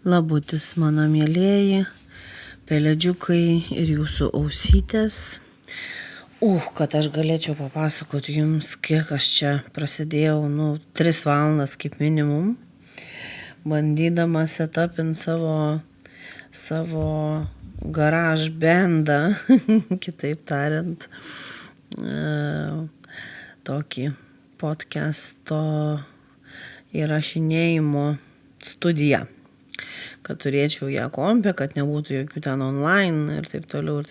Labutis mano mėlėjai, pelėdžiukai ir jūsų ausytės. Kad aš galėčiau papasakoti jums, kiek aš čia prasidėjau, 3 valandas kaip minimum, bandydama setupint savo garaž bandą, kitaip tariant, tokį podcasto įrašinėjimo studiją, kad turėčiau ją kompe, kad nebūtų jokių ten online ir taip toliau,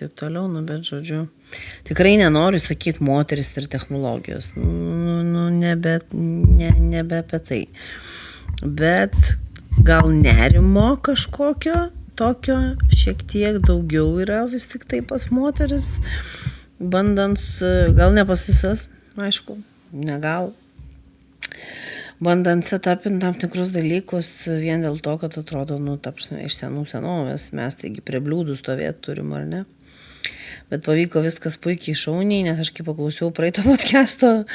bet žodžiu, tikrai nenoriu sakyti moteris ir technologijos, nebe apie tai, bet gal nerimo kažkokio, tokio šiek tiek daugiau yra vis tik tai pas moteris, bandant, gal ne pas visas, aišku, negal, bandant setupint tam tikrus dalykus vien dėl to, kad atrodo, ta prasme, iš senų senovės, mes taigi prie bliūdų stovėti turim, ar ne? Bet pavyko viskas puikiai šauniai, nes aš kaip paklausiau praeito podcast'o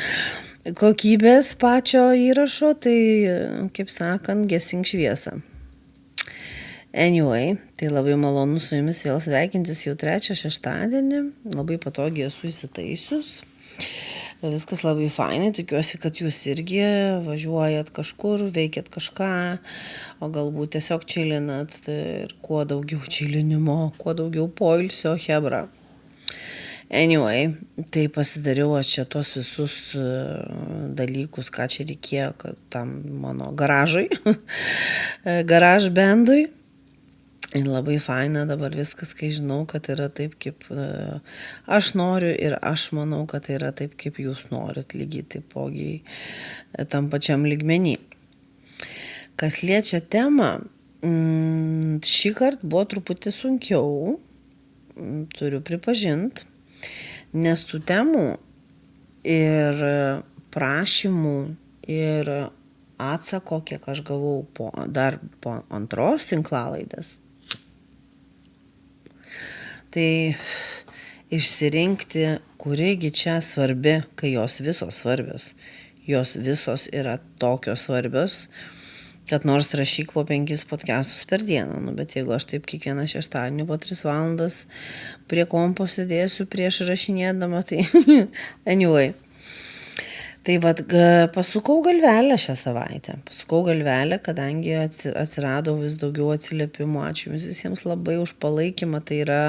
kokybės pačio įrašo, tai, kaip sakant, gesink šviesą. Anyway, tai labai malonu su jumis vėl sveikintis jau 3 šeštadienį, labai patogiai esu įsitaisius. Viskas labai fainai, tikiuosi, kad jūs irgi važiuojat kažkur, veikiat kažką, o galbūt tiesiog čilinat ir kuo daugiau čilinimo, kuo daugiau poilsio, hebra. Anyway, tai pasidariau aš čia tos visus dalykus, ką čia reikėjo, kad tam mano garažui, garaž bandui. Ir labai faina dabar viskas, kai žinau, kad yra taip, kaip aš noriu ir aš manau, kad tai yra taip, kaip jūs norit, lygiai taipogiai tam pačiam lygmenį. Kas liečia temą, šį kartą buvo truputį sunkiau, turiu pripažinti, nes tų temų ir prašymų ir atsako, kiek aš gavau dar po antros tinklalaidės. Tai išsirinkti, kurigi čia svarbi, kai jos visos svarbios. Jos visos yra tokios svarbios, kad nors rašyk po 5 podcastus per dieną. Bet jeigu aš taip kiekvieną šeštadienį po 3 valandas prie kompo sėdėsiu prieš rašinėdama, tai anyway. Tai pasukau galvelę šią savaitę. Kadangi atsirado vis daugiau atsiliepimų. Ačiū jums visiems labai už palaikymą. Tai yra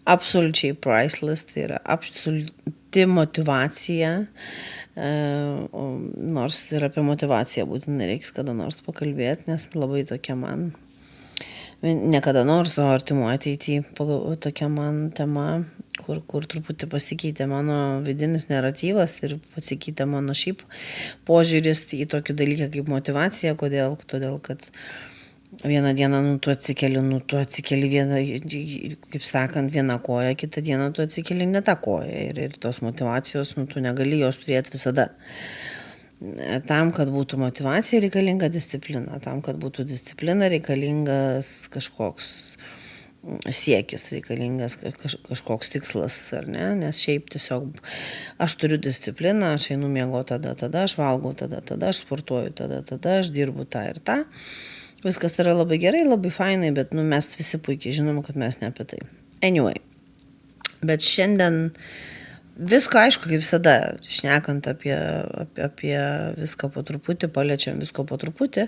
absoliučiai priceless, tai yra absoliuti motyvacija. Nors ir apie motyvaciją būtinai reiks kada nors pakalbėti, nes labai tokia man, ne kada nors, o artimo ateityje tokia man tema, kur truputį pasikeitė mano vidinis naratyvas ir pasikeitė mano šiaip požiūris į tokį dalyką kaip motyvacija. Kodėl? Todėl, kad vieną dieną tu atsikeli vieną, kaip sakant, vieną koją, kitą dieną tu atsikeli ne tą koją ir tos motyvacijos, tu negali jos turėti visada. Tam, kad būtų motyvacija, reikalinga disciplina. Tam, kad būtų disciplina, reikalingas kažkoks siekis, reikalingas kažkoks tikslas, ar ne? Nes šiaip tiesiog aš turiu discipliną, aš einu miegoti tada, aš valgau tada, aš sportuoju tada, aš dirbu tą ir tą. Viskas yra labai gerai, labai fainai, bet mes visi puikiai žinom, kad mes ne apie tai. Anyway, bet šiandien visko aišku, kaip visada, šnekant apie viską po truputį, paliečiam visko po truputį,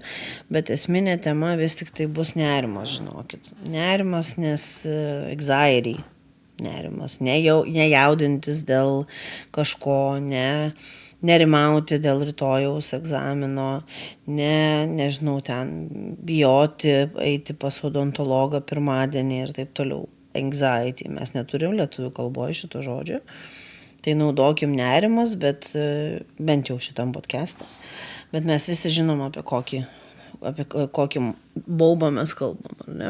bet esminė tema vis tik tai bus nerimas, žinokit. Nerimas, nes anxiety, nerimas, nejaudintis dėl kažko, nerimauti dėl rytojaus egzamino, nežinau, ten bijoti, eiti pas odontologą pirmadienį ir taip toliau. Anxiety, mes neturim lietuvių kalboje šito žodžio. Tai naudokim nerimas, bet bent jau šitam podcast'e. Bet mes visi žinom, apie kokį baubą mes kalbam, ar ne?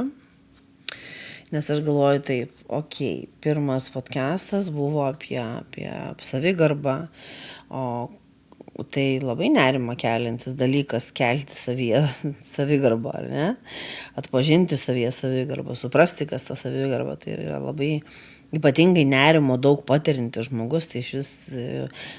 Nes aš galvoju taip, pirmas podcast'as buvo apie savigarbą, o tai labai nerimą keliantis dalykas kelti savyje savigarbą, ar ne? Atpažinti savyje savigarbą, suprasti, kas ta savigarba, tai yra labai ypatingai nerimo daug patiriantis žmogus, tai iš vis,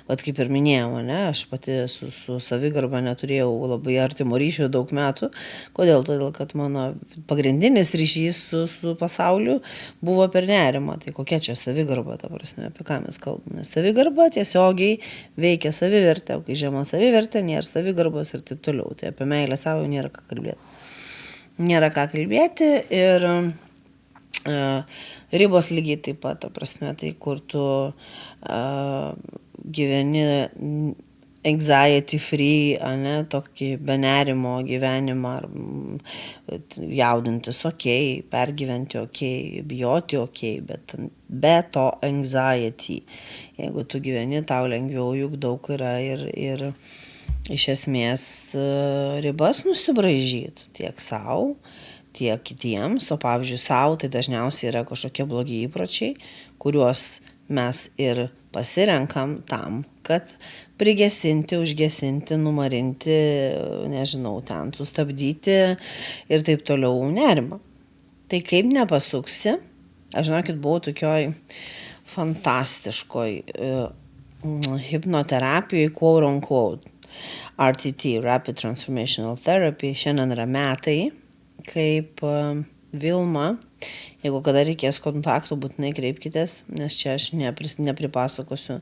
vat kaip ir minėjau, ne, aš pati su savigarba neturėjau labai artimo ryšio daug metų. Kodėl? Todėl, kad mano pagrindinis ryšys su pasauliu buvo per nerimą. Tai kokia čia savigarba, ta prasme, apie ką mes kalbame. Nes savigarba tiesiogiai veikia savivertę, o kai žema savivertė, nėra savigarbos ir taip toliau. Tai apie meilę savo nėra ką kalbėti. Nėra ką kalbėti ir ribos lygiai taip pat, ta prasme, tai kur tu gyveni anxiety free, ne, tokį be nerimo gyvenimą, jaudintis pergyventi bijoti bet be to anxiety. Jeigu tu gyveni, tau lengviau, juk daug yra ir iš esmės ribas nusibraižyti tiek savo, tiek kitiems, o pavyzdžiui, savo tai dažniausiai yra kažkokie blogi įpročiai, kuriuos mes ir pasirenkam tam, kad prigesinti, užgesinti, numarinti, nežinau, ten sustabdyti ir taip toliau nerimą. Tai kaip nepasuksi, aš žinokit, buvau tokioj fantastiškoj hipnoterapijoje, quote on quote, RTT, Rapid Transformational Therapy, šiandien yra metai, kaip Vilma, jeigu kada reikės kontaktų, būtinai kreipkitės, nes čia aš nepripasakosiu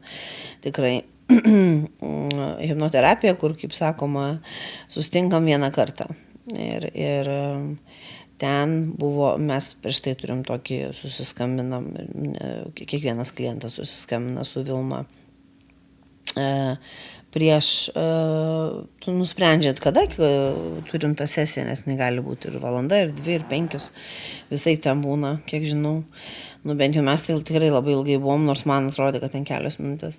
tikrai hipnoterapija, kur, kaip sakoma, susitinkam vieną kartą. Ir ten buvo, mes prieš tai turim tokį susiskambinam, kiekvienas klientas susiskambina su Vilma. Prieš, tu nusprendžiat, kada turim tą sesiją, nes negali būti ir valanda, ir 2, ir 5, visai ten būna, kiek žinau. Bent jau mes tai tikrai labai ilgai buvom, nors man atrodė, kad ten kelios minutės.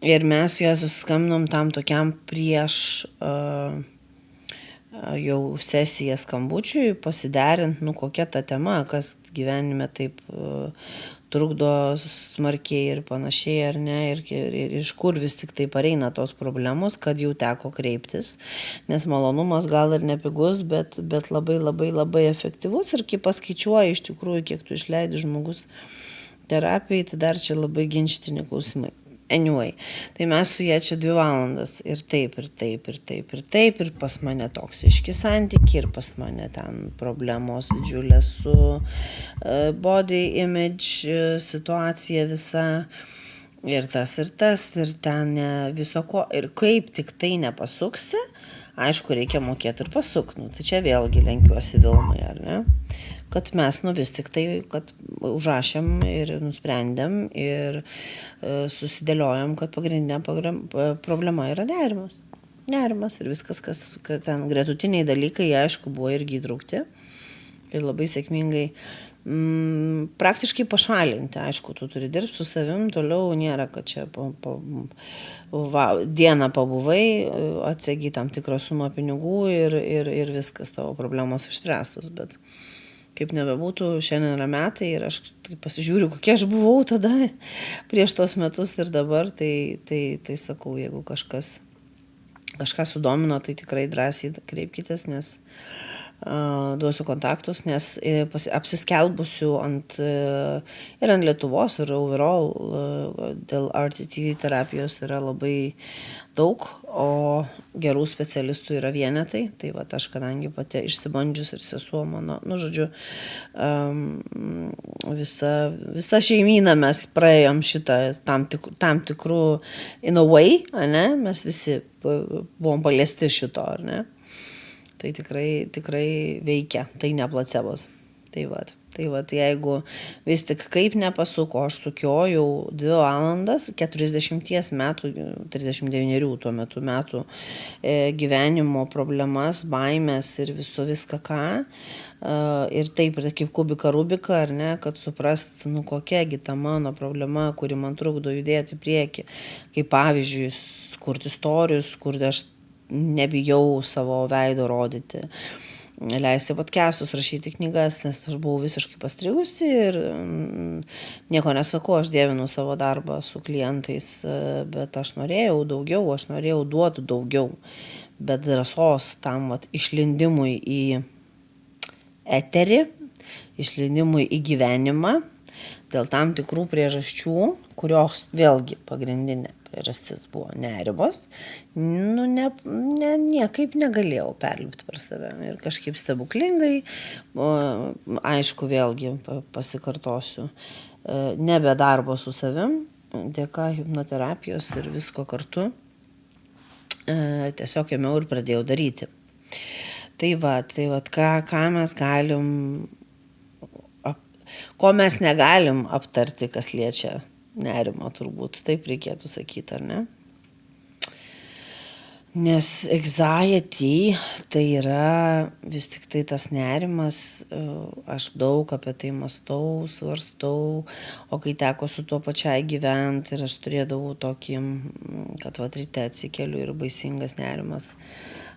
Ir mes su juo susiskambinom tam tokiam prieš jau sesiją skambučiui, pasiderint, kokia ta tema, kas gyvenime taip trukdo smarkiai ir panašiai, ar ne, ir iš kur vis tik tai pareina tos problemos, kad jau teko kreiptis, nes malonumas gal ir nepigus, bet labai labai labai efektyvus, ir kai paskaičiuoji iš tikrųjų, kiek tu išleidi žmogus terapijai, tai dar čia labai ginčytini klausimai. Anyway, tai mes su jie čia 2 valandas ir taip, ir pas mane toksiški santykiai, ir pas mane ten problemos didžiulės su body image situacija visa, ir tas, ir ten viso ko, ir kaip tik tai nepasuksi, aišku, reikia mokėti ir pasukti, tai čia vėlgi lenkiuosi Vilmai, ar ne? Kad mes vis tik tai, kad užrašėm ir nusprendėm ir susidėliojom, kad pagrindinė problema yra nerimas. Nerimas ir viskas, kad ten gretutiniai dalykai, aišku, buvo irgi įtraukti ir labai sėkmingai praktiškai pašalinti. Aišku, tu turi dirbti su savim, toliau nėra, kad čia dieną pabuvai, atsegi tam tikrą sumą pinigų ir viskas, tavo problemos išspręstos, bet kaip nebebūtų, šiandien yra metai ir aš pasižiūriu, kokia aš buvau tada prieš tos metus ir dabar, tai sakau, jeigu kažką sudomino, tai tikrai drąsiai kreipkitės, nes duosiu kontaktus, nes apsiskelbusiu ir ant Lietuvos, ir overall dėl RTT terapijos yra labai daug, o gerų specialistų yra vienetai. Tai va, aš kadangi pati išsibandžius ir sesuo mano, žodžiu, visa šeimyna mes praėjom šitą tam tikrų in a way, ne? Mes visi buvom paliesti šito, ar ne? Tai tikrai veikia, tai ne placebos. Tai jeigu vis tik kaip nepasuko, aš sukiojau 2 valandas, 40 metų, 39 tuo metu gyvenimo problemas, baimės ir viską ką. Ir taip, kaip kubika Rubika, ar ne, kad suprast, kokiagi ta mano problema, kuri man trukdo judėti į priekį. Kaip pavyzdžiui, kurti istorijus, kur aš nebijau savo veido rodyti, leisti podcastus, rašyti knygas, nes aš buvau visiškai pastrigusi ir nieko nesakau, aš dievinu savo darbą su klientais, bet aš norėjau daugiau, aš norėjau duoti daugiau, bet drąsos tam išlindimui į eterį, išlindimui į gyvenimą, dėl tam tikrų priežasčių, kurios vėlgi pagrindinė priežastis buvo nerimas, niekaip negalėjau perlipti per save. Ir kažkaip stebuklingai, aišku, vėlgi pasikartosiu, nebe darbo su savim, dėka hipnoterapijos ir visko kartu, tiesiog ėmiau ir pradėjau daryti. Tai va, ką mes galim, ko mes negalim aptarti, kas liečia nerimą, turbūt taip reikėtų sakyti, ar ne? Nes anxiety tai yra vis tik tai tas nerimas, aš daug apie tai mąstau, svarstau, o kai teko su tuo pačiai gyventi ir aš turėdavau tokį, kad ryte atsikeliu ir baisingas nerimas,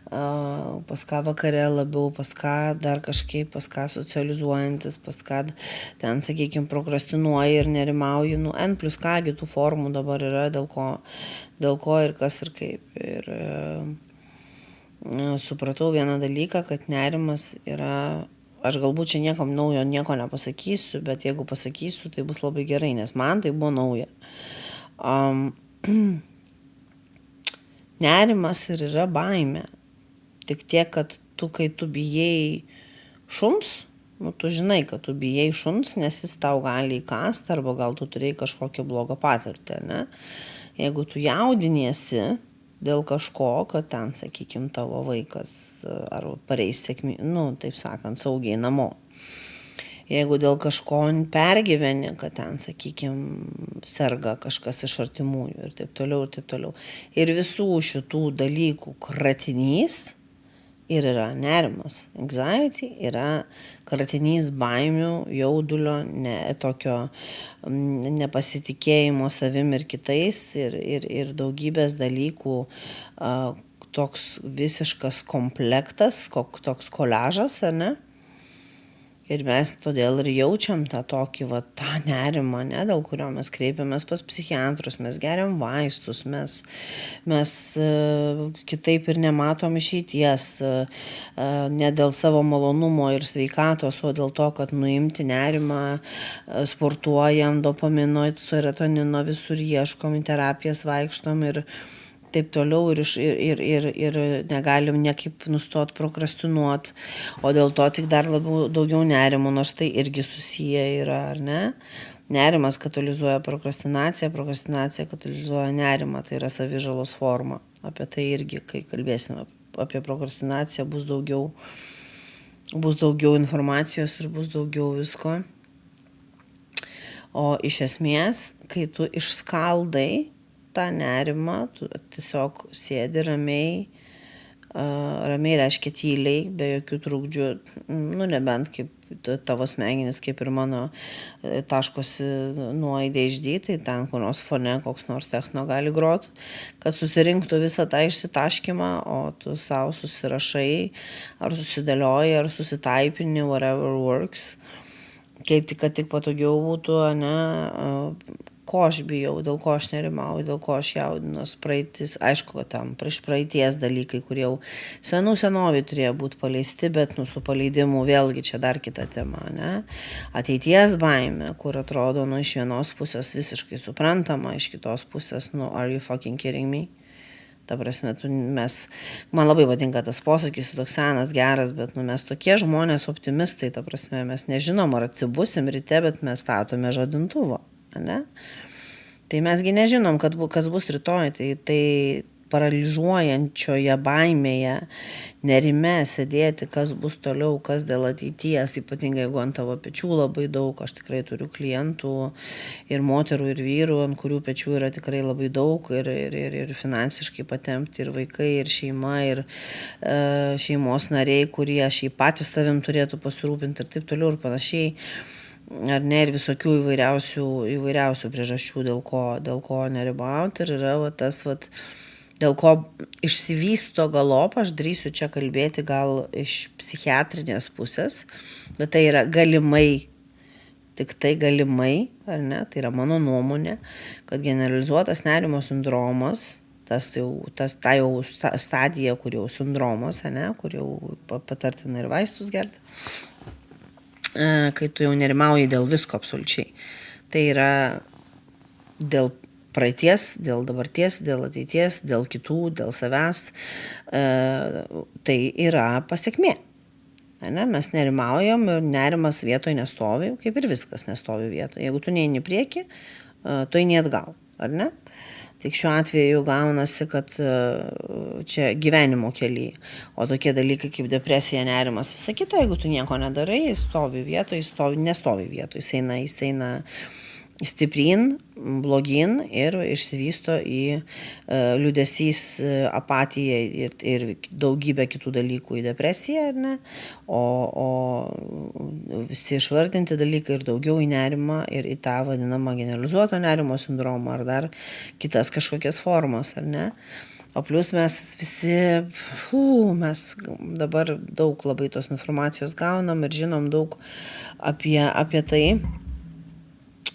pas ką vakare labiau, pas ką dar kažkaip, pas ką socializuojantis, pas ką ten, sakykime, prokrastinuoji ir nerimauji, N plus kągi tų formų dabar yra, dėl ko ir kas ir kaip. Ir supratau vieną dalyką, kad nerimas yra, aš galbūt čia niekam naujo nieko nepasakysiu, bet jeigu pasakysiu, tai bus labai gerai, nes man tai buvo nauja. Nerimas ir yra baimė. Tik tiek, kad kai tu bijai šuns, tu žinai, kad tu bijai šuns, nes jis tau gali įkasti, arba gal tu turėjai kažkokią blogą patirtį, ne? Jeigu tu jaudiniesi dėl kažko, kad ten, sakykime, tavo vaikas ar pareis taip sakant, saugiai namo. Jeigu dėl kažko pergyveni, kad ten, sakykime, serga kažkas iš artimųjų ir taip toliau, ir taip toliau. Ir visų šitų dalykų kratinys ir yra nerimas. Anxiety yra kratinys baimių, jaudulio, tokio nepasitikėjimo savim ir kitais ir daugybės dalykų, toks visiškas komplektas, toks koliažas, ar ne? Ir mes todėl ir jaučiam tą tokį, tą nerimą, dėl kurio mes kreipiamės pas psichiatrus, mes geriam vaistus, mes kitaip ir nematom išeities, ne dėl savo malonumo ir sveikatos, o dėl to, kad nuimti nerimą, sportuojam, dopamino, serotonino, visur ieškom, terapijas vaikštom ir taip toliau ir negalim niekaip nustot prokrastinuot, o dėl to tik dar daugiau nerimo, nors tai irgi susiję yra, ar ne? Nerimas katalizuoja prokrastinaciją, prokrastinacija katalizuoja nerimą, tai yra savižalos forma. Apie tai irgi, kai kalbėsime apie prokrastinaciją, bus daugiau informacijos ir bus daugiau visko. O iš esmės, kai tu išskaldai tą nerimą, tu tiesiog sėdi ramiai reiškia tyliai, be jokių trukdžių, nebent kaip tavo smegenys, kaip ir mano, taškosi nuo ADHD, tai ten kur nors fone koks nors techno gali grot, kad susirinktų visą tą išsitaškymą, o tu savo susirašai, ar susidėlioji, ar susitaipini, whatever works, kaip kad tik patogiau būtų, ko aš bijau, dėl ko aš nerimauju, dėl ko aš jaudinuos, praeitis, aišku, tam praeities dalykai, kurie jau senovėj turėjo būti paleisti, bet su paleidimu vėlgi čia dar kita tema, Ateities baimė, kur atrodo, iš vienos pusės visiškai suprantama, iš kitos pusės, are you fucking kidding me? Ta prasme, man labai patinka tas posakis, toks senas, geras, bet mes tokie žmonės optimistai, ta prasme, mes nežinom, ar atsibusim ryte, bet mes statome žadintuvo. Ne? Tai mesgi nežinom, kas bus rytoj, tai paralyžiuojančioje baimėje, nerime sėdėti, kas bus toliau, kas dėl ateities, ypatingai jeigu ant tavo pečių labai daug, aš tikrai turiu klientų ir moterų, ir vyrų, ant kurių pečių yra tikrai labai daug ir finansiškai patempti, ir vaikai, ir šeima, ir šeimos nariai, kurie šiaip patys savim turėtų pasirūpinti ir taip toliau ir panašiai. Ar ne, ir visokių įvairiausių priežasčių, dėl ko nerimauti, ir yra tas, dėl ko išsivysto galop, aš drįsiu čia kalbėti gal iš psichiatrinės pusės, bet tai yra galimai, tik tai galimai, ar ne, tai yra mano nuomonė, kad generalizuotas nerimo sindromas, ta jau stadija, kur jau sindromas, kur jau patartina ir vaistus gerti, kai tu jau nerimauji dėl visko absoliučiai. Tai yra dėl praeities, dėl dabarties, dėl ateities, dėl kitų, dėl savęs. Tai yra pasiekmė. Ne? Mes nerimaujam ir nerimas vietoje nestovi, kaip ir viskas nestovi vietoje. Jeigu tu neini prieki, tu eini atgal, ar ne? Tik šiuo atveju gaunasi, kad čia gyvenimo kelyje, o tokie dalykai kaip depresija, nerimas, visa kita, jeigu tu nieko nedarai, jis stovi vietoje, nestovi vietoje, jis eina stipryn, blogyn ir išsivysto į liūdesys, apatija ir daugybę kitų dalykų į depresiją, ar ne? O visi išvardinti dalykai ir daugiau į nerimą ir į tą vadinamą generalizuoto nerimo sindromą ar dar kitas kažkokias formas, ar ne? O plus mes visi, mes dabar daug labai tos informacijos gaunam ir žinom daug apie tai.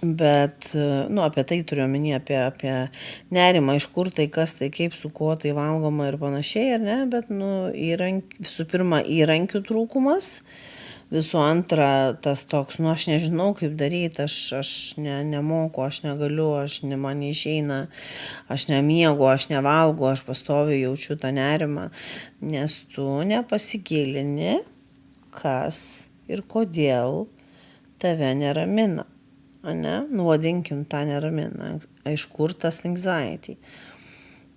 Bet, apie tai turiu omeny, apie nerimą, iš kur tai, kas tai, kaip, su kuo tai valgoma ir panašiai, ar ne, bet, visų pirma, įrankių trūkumas, visų antra, tas toks, aš nežinau, kaip daryti, aš nemoku, aš negaliu, man neišeina, aš nemiegu, aš nevalgu, aš pastoviai jaučiu tą nerimą, nes tu nepasigilini, kas ir kodėl tave neramina. Ne? Vadinkim tą neraminą, iš kur tas anxiety.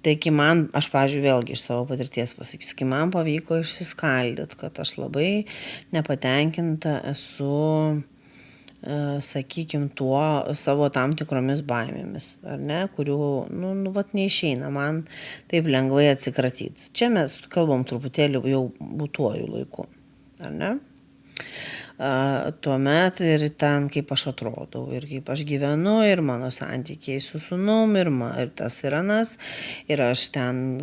Tai aš, pavyzdžiui, vėlgi iš savo patirties pasakysiu, kai man pavyko išsiskaldyti, kad aš labai nepatenkinta esu, sakykim, tuo savo tam tikromis baimėmis, ar ne, kurių, neišeina man taip lengvai atsikratyti. Čia mes kalbam truputėlį jau būtuoju laiku, ar ne? Tuomet ir ten, kaip aš atrodau, ir kaip aš gyvenu, ir mano santykiai su sūnum, ir tas ir anas, ir aš ten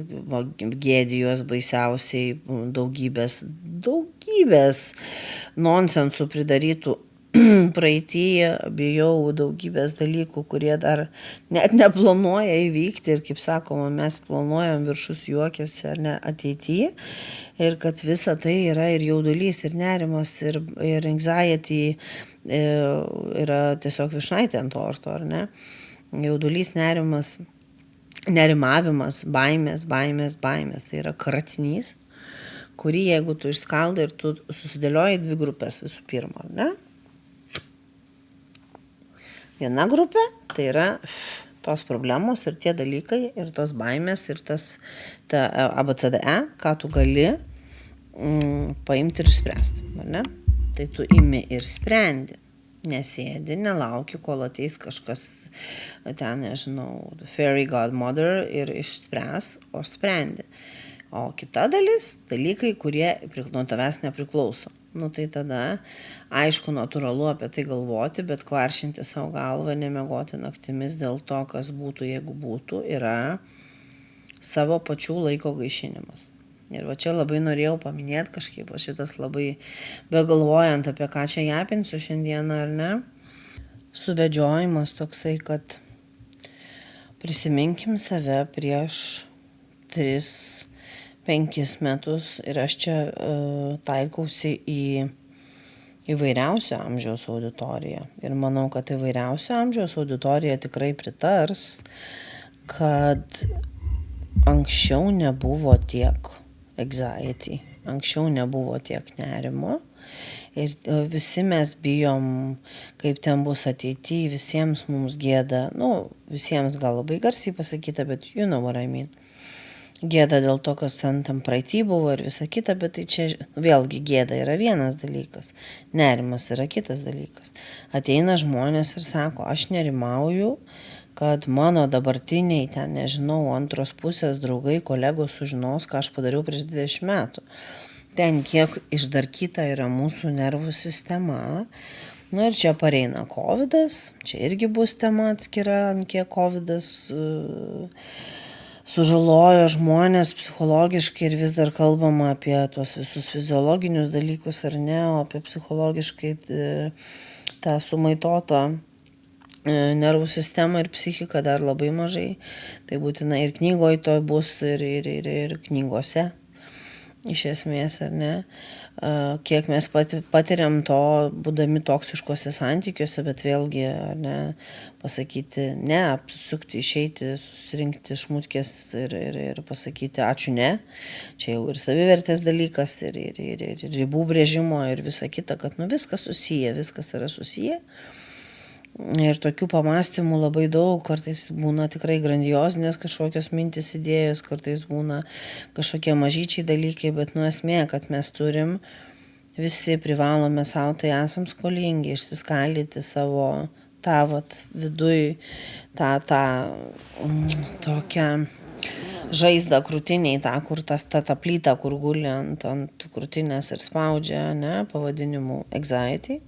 gėdijuos baisiausiai daugybės nonsensų pridarytų praeityje, bijau daugybės dalykų, kurie dar net neplanuoja įvykti ir, kaip sakoma, mes planuojam viršus juokiasi ar ne ateityje ir kad visa tai yra ir jaudulys, ir nerimas, ir anxiety yra tiesiog vyšnaitė ant torto, ar ne? Jaudulys, nerimas, nerimavimas, baimės, tai yra kratinys, kurį jeigu tu išskaldai ir tu susidėlioji dvi grupės visų pirma, ar ne? Viena grupė, tai yra tos problemos ir tie dalykai, ir tos baimės, ir ta ABCDE, ką tu gali paimti ir išspręsti, ar ne? Tai tu imi ir sprendi, nesėdi, nelauki, kol ateis kažkas, ten, nežinau, fairy godmother ir išspręs, o sprendi. O kita dalis, dalykai, kurie nuo tavęs nepriklauso. Tai tada, aišku, natūralu apie tai galvoti, bet kvaršinti savo galvą, nemiegoti naktimis dėl to, kas būtų, jeigu būtų, yra savo pačių laiko gaišinimas. Ir va čia labai norėjau paminėti kažkaip, šitas labai begalvojant apie ką čia japinsiu šiandieną, ar ne, suvedžiojimas toksai, kad prisiminkim save prieš 3-5 metus ir aš čia taikausi į įvairiausio amžiaus auditoriją. Ir manau, kad įvairiausio amžiaus auditorija tikrai pritars, kad anksčiau nebuvo tiek anxiety, anksčiau nebuvo tiek nerimo. Ir visi mes bijom, kaip ten bus ateityje, visiems mums gėda, visiems gal labai garsiai pasakyta, bet you know what I mean. Gėda dėl to, kas tam praeity buvo ir visa kita, bet tai čia vėlgi gėda yra vienas dalykas, nerimas yra kitas dalykas. Ateina žmonės ir sako, aš nerimauju, kad mano dabartiniai, ten nežinau, antros pusės draugai, kolegos sužinos, ką aš padariau prieš 20 metų. Ten kiek išdarkyta yra mūsų nervų sistema. Ir čia pareina COVID'as, čia irgi bus tema atskira, kiek COVID'as sužalojo žmonės psichologiškai ir vis dar kalbama apie tuos visus fiziologinius dalykus ar ne, o apie psichologiškai tą sumaitotą nervų sistemą ir psichiką dar labai mažai. Tai būtina ir knygoje to bus, ir knygose, iš esmės, ar ne. kiek mes patiriam to, būdami toksiškose santykiuose, bet vėlgi, ne, pasakyti ne, apsisukti, išeiti, susirinkti šmutkės ir pasakyti ačiū ne. Čia jau ir savivertės dalykas, ir ribų brėžimo, ir visa kita, kad viskas susiję, viskas yra susiję. Ir tokių pamastymų labai daug, kartais būna tikrai grandiozinės kažkokios mintis, idėjos, kartais būna kažkokie mažyčiai dalykai, bet esmė, kad mes turim, visi privalome savo, tai esam skolingi, išsiskaldyti savo tą viduj, tą tokią žaizdą krūtiniai, kur ta plyta, kur guli ant krūtinės ir spaudžia, ne, pavadinimu anxiety.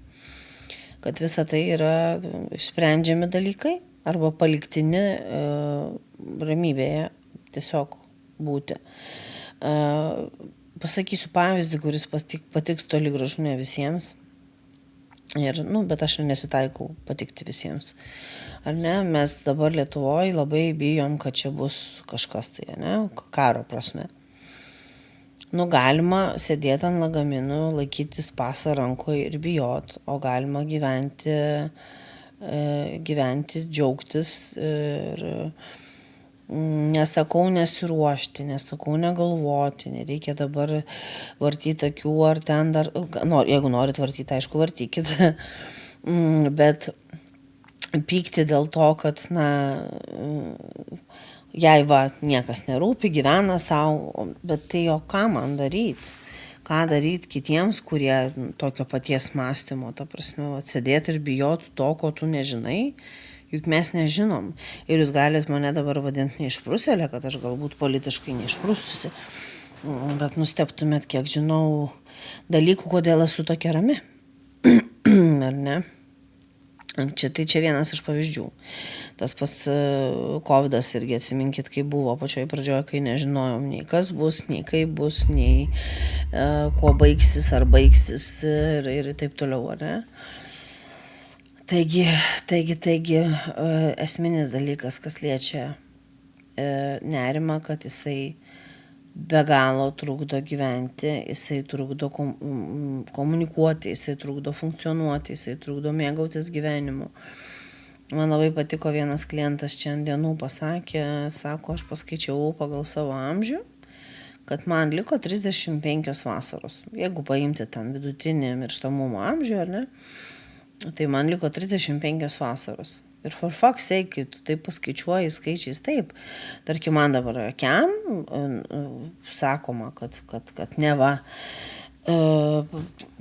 Kad visa tai yra išsprendžiami dalykai arba paliktini ramybėje tiesiog būti. Pasakysiu pavyzdį, kuris patiks toli gražu ne visiems. Bet aš nesitaikau patikti visiems. Ar ne, mes dabar Lietuvoje labai bijom, kad čia bus kažkas tai, ne, karo prasme. Galima sėdėti ant lagaminų, laikytis pasą rankoje ir bijot, o galima gyventi, džiaugtis ir nesakau nesiruošti, nesakau negalvoti, nereikia dabar vartyti akių ar ten dar, jeigu norit vartyti, aišku, vartykit, bet pykti dėl to, kad, jei niekas nerūpi, gyvena savo, bet tai jo ką man daryti? Ką daryti kitiems, kurie tokio paties mąstymo, ta prasme, sėdėti ir bijoti to, ko tu nežinai, juk mes nežinom. Ir jūs galit mane dabar vadinti neišpruselė, kad aš galbūt politiškai neišprususi, bet nustebtumėt, kiek žinau dalykų, kodėl esu tokia rami. Ar ne? Čia vienas iš pavyzdžių. Tas pats COVID'as irgi atsiminkit, kai buvo pačioj pradžioje, kai nežinojom nei kas bus, nei kaip bus, nei kuo baigsis ar baigsis ir taip toliau, ar ne? Taigi, esminis dalykas, kas liečia nerimą, kad jisai be galo trukdo gyventi, jisai trukdo komunikuoti, jisai trukdo funkcionuoti, jisai trukdo mėgautis gyvenimu. Man labai patiko vienas klientas šiandienų pasakė, sako, aš paskaičiavau pagal savo amžių, kad man liko 35 vasaros. Jeigu paimti ten vidutinį mirštamumo amžių, ar ne, tai man liko 35 vasaros. Ir for fuck's sake, kai tu taip paskaičiuoji skaičiais, taip. Tarkim, man dabar kiam sakoma, kad neva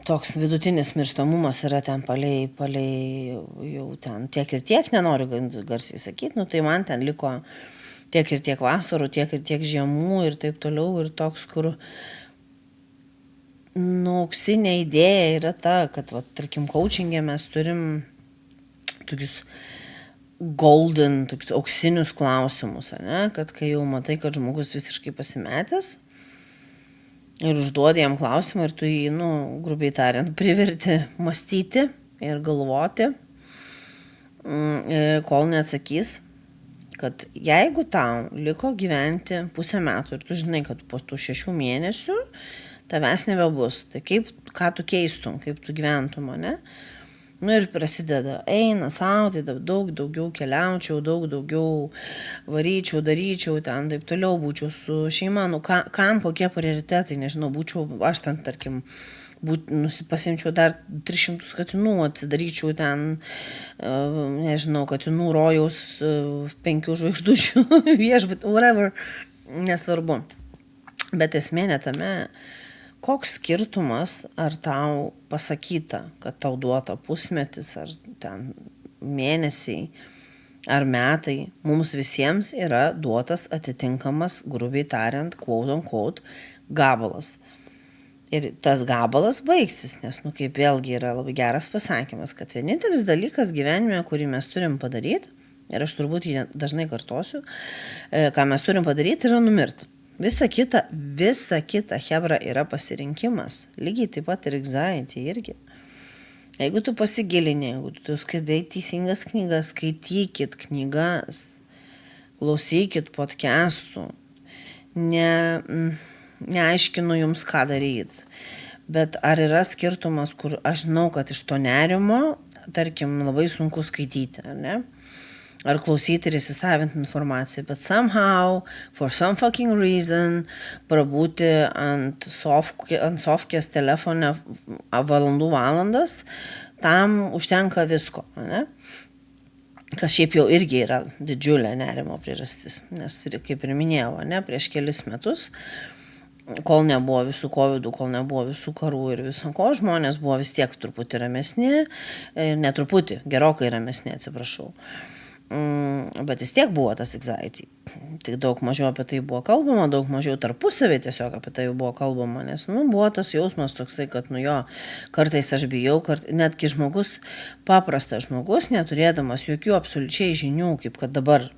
toks vidutinis mirštamumas yra ten palei jau ten tiek ir tiek, nenoriu garsiai sakyti, tai man ten liko tiek ir tiek vasarų, tiek ir tiek žiemų ir taip toliau. Ir toks, kur auksinė idėja yra ta, kad, tarkim, coachingė mes turim tokius tokius auksinius klausimus, ne? Kad kai jau matai, kad žmogus visiškai pasimetęs ir užduodi jam klausimą ir tu jį, grubiai tariant, priverti mąstyti ir galvoti, kol neatsakys, kad jeigu tau liko gyventi pusę metų ir tu žinai, kad po tų 6 mėnesių tavęs nebebus, tai ką tu keistum, kaip tu gyventum, ne? Ir prasideda, eina sau, tai daugiau keliaučiau, daugiau varyčiau, daryčiau, ten taip toliau būčiau su šeima, kam kokie prioritetai, nežinau, aš ten, tarkim, pasimčiau dar 300 katinų, atsidaryčiau ten, nežinau, katinų rojaus 5 žvaigždučių viešbutį, whatever, nesvarbu. Bet esmė ne tame, koks skirtumas, ar tau pasakyta, kad tau duota pusmetis, ar ten mėnesiai, ar metai, mums visiems yra duotas atitinkamas, grubiai tariant, quote on quote, gabalas. Ir tas gabalas baigsis, nes, kaip vėlgi yra labai geras pasakymas, kad vienintelis dalykas gyvenime, kurį mes turim padaryti, ir aš turbūt jį dažnai kartosiu, ką mes turim padaryti, yra numirti. Visa kita, chebra, yra pasirinkimas. Lygiai taip pat ir anxiety irgi. Jeigu tu pasigilini, jeigu tu skaitai teisingas knygas, skaitykit knygas, klausykit podcastų, neaiškinu jums, ką daryti. Bet ar yra skirtumas, kur aš žinau, kad iš to nerimo, tarkim, labai sunku skaityti, ar ne? Ar klausyti ir įsisavinti informaciją, bet somehow, for some fucking reason, prabūti ant sofkės telefone valandas, tam užtenka visko, ne? Kas šiaip jau irgi yra didžiulė nerimo priežastis, nes kaip ir minėjau, ne, prieš kelis metus, kol nebuvo visų covidų, kol nebuvo visų karų ir viso ko, žmonės buvo vis tiek truputį ramesni, ne truputį, gerokai ramesni, atsiprašau. Bet vis tiek buvo tas anxiety. Tik daug mažiau apie tai buvo kalbama, daug mažiau tarpusavį tiesiog apie tai buvo kalbama, nes buvo tas jausmas toksai, kad jo, kartais aš bijau, netgi žmogus, paprastas žmogus, neturėdamas jokių absoliučiai žinių, kaip kad dabar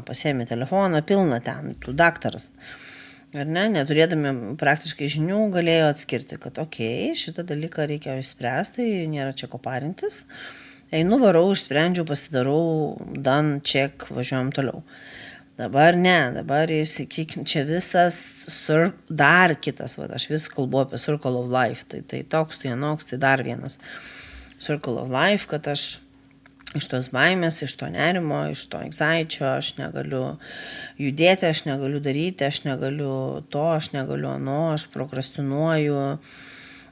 pasiemi telefoną, pilna ten, tu daktaras. Ar ne, neturėdami praktiškai žinių galėjo atskirti, kad šitą dalyką reikia išspręsti, tai nėra čia ko parintis. Einu, varau, išsprendžiu, pasidarau, done, check, važiuojam toliau. Dabar ne, dabar čia visas, dar kitas, aš vis kalbu apie circle of life, tai toks, tai anoks, tai dar vienas circle of life, kad aš iš tos baimės, iš to nerimo, iš to anxiety'o, aš negaliu judėti, aš negaliu daryti, aš negaliu to, aš negaliu ano, aš prokrastinuoju,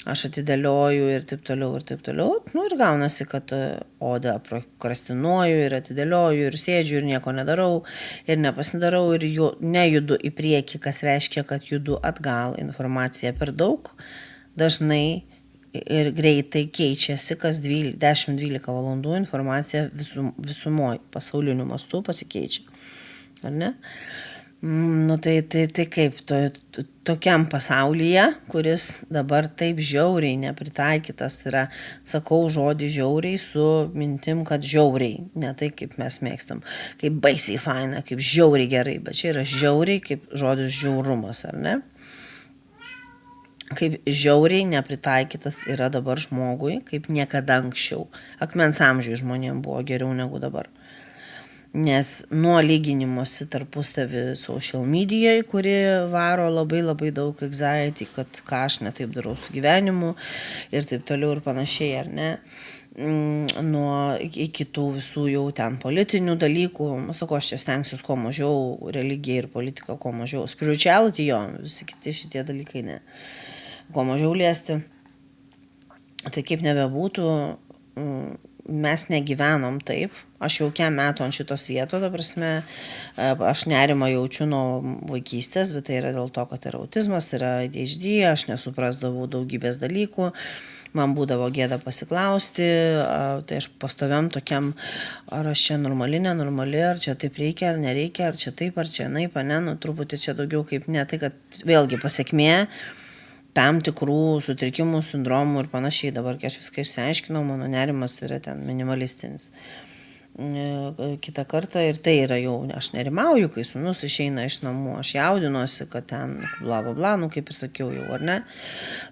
aš atidėlioju ir taip toliau, ir taip toliau. Ir gaunasi, kad prokrastinuoju ir atidėlioju ir sėdžiu ir nieko nedarau ir nepasidarau ir nejudu į priekį, kas reiškia, kad judu atgal. Informacija per daug, dažnai ir greitai keičiasi, kas 10-12 valandų informacija visumoj pasauliniu mastu pasikeičia. Ar ne? Tai kaip tokiam pasaulyje, kuris dabar taip žiauriai nepritaikytas yra, sakau žodį žiauriai su mintim, kad žiauriai, ne tai kaip mes mėgstam, kaip baisiai faina, kaip žiauriai gerai, bet čia yra žiauriai kaip žodis žiaurumas, ar ne? Kaip žiauriai nepritaikytas yra dabar žmogui, kaip niekada anksčiau. Akmens amžiui žmonėms buvo geriau negu dabar. Nes nuo lyginimosi tarpusavį social medijoje, kuri varo labai labai daug anxiety, kad ką aš netaip darau su gyvenimu ir taip toliau ir panašiai, ar ne, nuo iki tų visų jau ten politinių dalykų, sakau, aš čia stengsiuosi kuo mažiau, religija ir politika kuo mažiau, spirituality jo, visi kiti šitie dalykai ne, kuo mažiau liesti, tai kaip nebebūtų, mes negyvenom taip, aš jau kiek metų ant šitos vietos, ta prasme, aš nerimą jaučiu nuo vaikystės, bet tai yra dėl to, kad yra autizmas, yra ADHD, aš nesuprasdavau daugybės dalykų, man būdavo gėda pasiklausti, tai aš pastoviam tokiam, ar aš čia normali, nenormali, ar čia taip reikia, ar nereikia, ar čia taip, ar čia naip, ne, truputį čia daugiau kaip ne, tai kad vėlgi pasiekmė, tam tikrų sutrikimų, sindromų ir panašiai. Dabar, kai aš viską išsiaiškinau, mano nerimas yra ten minimalistinis. Kitą kartą ir tai yra jau, aš nerimauju, kai sūnus išeina iš namų, aš jaudinuosi, kad ten bla bla bla, kaip ir sakiau jau, ar ne?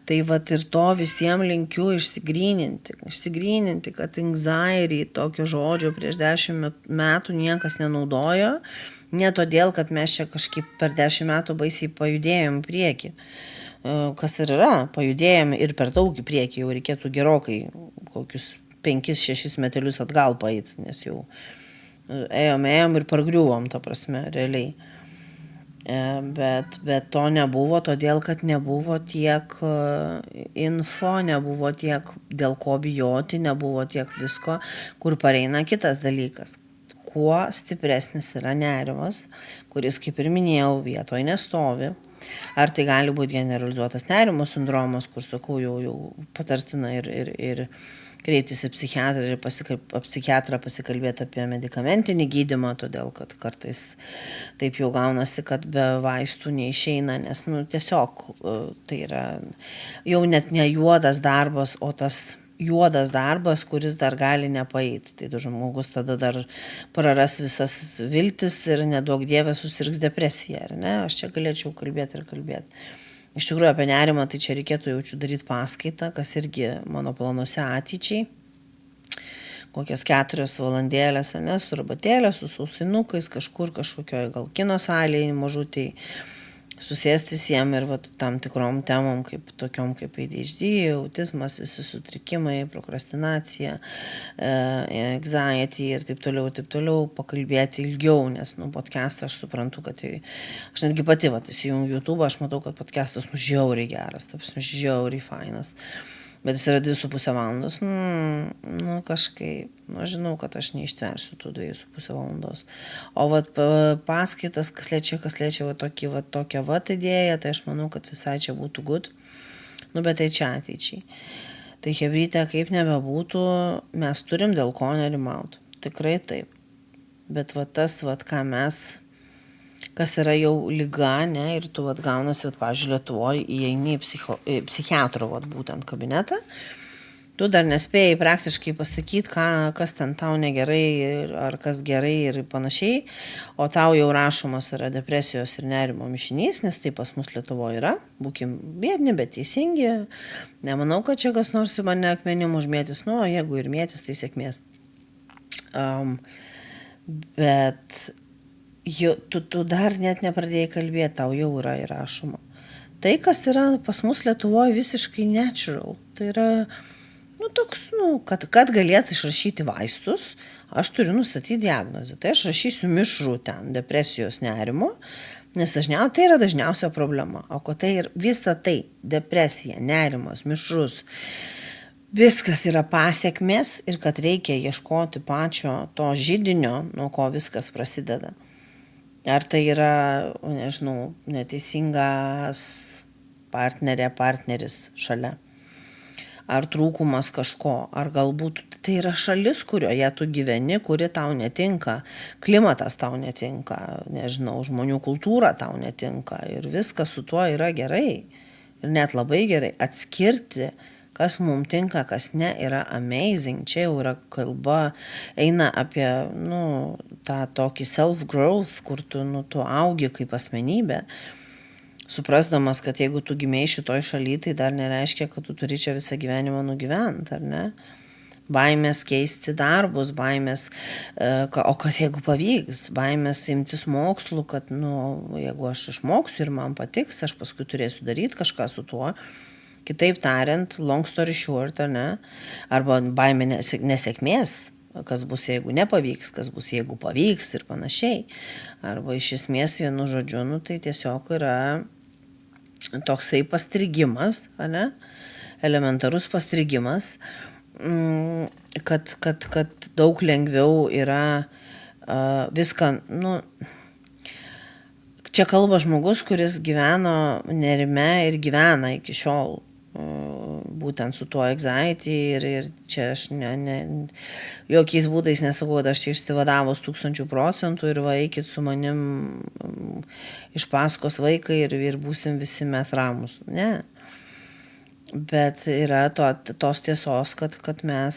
Tai vat ir to visiems linkiu išsigryninti, kad anxiety tokio žodžio prieš 10 metų niekas nenaudojo, ne todėl, kad mes čia kažkaip per 10 metų baisiai pajudėjom į priekį. Kas ir yra, pajudėjome ir per daug į priekį, jau reikėtų gerokai kokius 5-6 metelius atgal paeiti, nes jau ėjom ir pargriuvom, ta prasme, realiai. Bet to nebuvo, todėl, kad nebuvo tiek info, nebuvo tiek dėl ko bijoti, nebuvo tiek visko, kur pareina kitas dalykas. Kuo stipresnis yra nerimas, kuris, kaip ir minėjau, vietoje nestovi. Ar tai gali būti generalizuotas nerimo sindromas, kur, sakau, jau patartina ir kreiptis į psichiatrą ir psichiatrą pasikalbėti apie medikamentinį gydymą, todėl kad kartais taip jau gaunasi, kad be vaistų neišeina, nes tiesiog tai yra jau net ne juodas darbas, o tas juodas darbas, kuris dar gali nepaeiti. Tai žmogus tada dar praras visas viltis ir nedaug dievė susirgs depresija, ar ne? Aš čia galėčiau kalbėti. Iš tikrųjų apie nerimą, tai čia reikėtų jaučiu daryti paskaitą, kas irgi mano planuose ateičiai. Kokias 4 valandėlės, su arbatėlė, su sausinukais, kažkokioj gal kino salėje, mažutėj, susėsti visiems ir vat, tam tikrom temom, kaip tokiom kaip ADHD, autizmas, visi sutrikimai, prokrastinacija, anxiety ir taip toliau, pakalbėti ilgiau, nes, podcastą aš suprantu, kad aš netgi pati, įsijungiu YouTube, aš matau, kad podcastas, žiauriai geras, žiauriai fainas. Bet jis yra 2,5 valandos, kažkaip, žinau, kad aš neištversiu tų 2,5 valandos. O paskaitas, kas liečia tokią idėją, tai aš manau, kad visai čia būtų good, bet tai čia ateičiai. Tai hebrytė, kaip nebebūtų, mes turim dėl ko nerimauti, tikrai taip. Bet tas, ką mes, kas yra jau liga, ne, ir tu gaunasi, pavyzdžiui, Lietuvoje įeini į psichiatro būtent kabinetą, tu dar nespėjai praktiškai pasakyti, kas ten tau negerai, ar kas gerai ir panašiai, o tau jau rašomas yra depresijos ir nerimo mišinys, nes tai pas mus Lietuvoje yra, būkim biedni, bet teisingi, nemanau, kad čia kas nors į mane akmenim užmėtis, jeigu ir mėtis, tai sėkmės. Bet tu dar net nepradėjai kalbėti, tau jau yra įrašoma. Tai, kas yra pas mus Lietuvoje visiškai natural, tai yra, toks, kad galėtų išrašyti vaistus, aš turiu nustatyti diagnozę. Tai aš rašysiu mišrų ten, depresijos nerimo, nes tai yra dažniausia problema. O ko tai ir visa tai, depresija, nerimas, mišrus, viskas yra pasiekmės ir kad reikia ieškoti pačio to židinio, nuo ko viskas prasideda. Ar tai yra, nežinau, neteisingas partneris šalia. Ar trūkumas kažko, ar galbūt tai yra šalis, kurioje tu gyveni, kuri tau netinka, klimatas tau netinka, nežinau, žmonių kultūra tau netinka ir viskas su tuo yra gerai. Ir net labai gerai atskirti, kas mums tinka, kas ne, yra amazing. Čia jau yra kalba, eina apie, tą tokį self-growth, kur tu augi kaip asmenybė, suprasdamas, kad jeigu tu gimei šitoj šaly, tai dar nereiškia, kad tu turi čia visą gyvenimą nugyventi, ar ne? Baimės keisti darbus, baimės, o kas jeigu pavyks, baimės imtis mokslų, kad, jeigu aš išmoksiu ir man patiks, aš paskui turėsiu daryti kažką su tuo. Kitaip tariant, long story short, ar ne? Arba baimė nesėkmės, kas bus, jeigu nepavyks, kas bus, jeigu pavyks ir panašiai. Arba iš esmės vienu žodžiu, tai tiesiog yra toksai pastrigimas, ar ne? Elementarus pastrigimas, kad daug lengviau yra viską, čia kalba žmogus, kuris gyveno nerime ir gyvena iki šiol. Būtent su tuo anxiety ir čia aš jokiais būdais nesakau, kad aš čia išsivadavus 1000% ir eikit su manim iš paskos vaikai ir būsim visi mes ramus. Ne. Bet yra tos tiesos, kad mes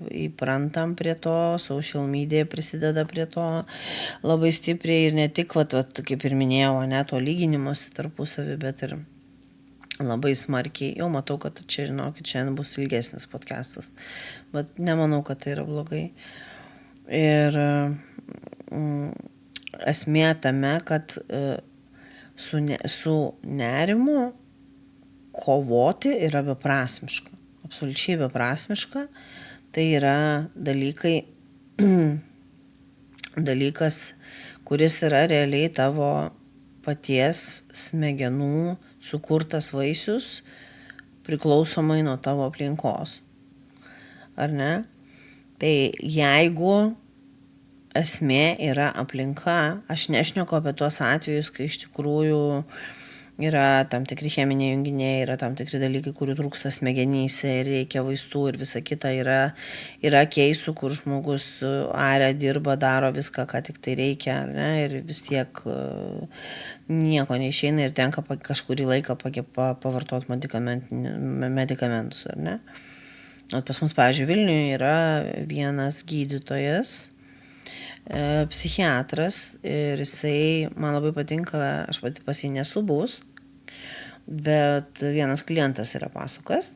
įprantam prie to, social media prisideda prie to labai stipriai ir ne tik, kaip ir minėjau, ne to lyginimuose tarpusavį, bet ir labai smarkiai. Jau matau, kad čia, žinokit, šiandien bus ilgesnis podcastas, bet nemanau, kad tai yra blogai. Ir esmė tame, kad su nerimu kovoti yra beprasmiška. Absoliučiai beprasmiška. Tai yra dalykas, kuris yra realiai tavo paties smegenų sukurtas vaisius priklausomai nuo tavo aplinkos. Ar ne? Tai jeigu esmė yra aplinka, aš nešneku apie tuos atvejus, kai iš tikrųjų yra tam tikri cheminiai junginiai, yra tam tikri dalykai, kurių trūksta smegenyse ir reikia vaistų ir visa kita. Yra keisų, kur žmogus aria, dirba, daro viską, ką tik tai reikia, ar ne, ir vis tiek nieko neišeina ir tenka kažkurį laiką pavartoti medikamentus, ar ne. Pas mus, pavyzdžiui, Vilniuje yra vienas gydytojas, psichiatras ir jisai, man labai patinka, aš pati pas jį nesu buvus, bet vienas klientas yra pasakojęs,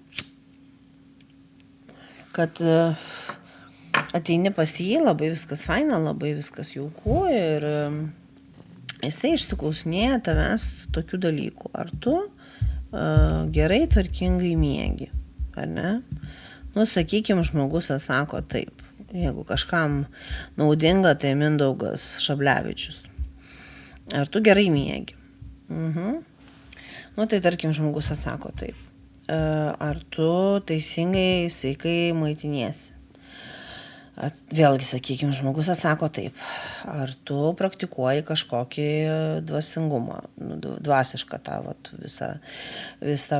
kad ateini pas jį, labai viskas faina, labai viskas jauku ir Jisai išsiklausinėja tavęs tokių dalykų. Ar tu gerai tvarkingai miegi, ar ne? Nu, sakykime, žmogus atsako taip. Jeigu kažkam naudinga, tai Mindaugas Šablevičius. Ar tu gerai miegi? Nu, tai tarkim, žmogus atsako taip. Ar tu teisingai, sveikai maitiniesi? Vėlgi, sakykime, žmogus atsako taip. Ar tu praktikuoji kažkokį dvasingumą, dvasišką tą visą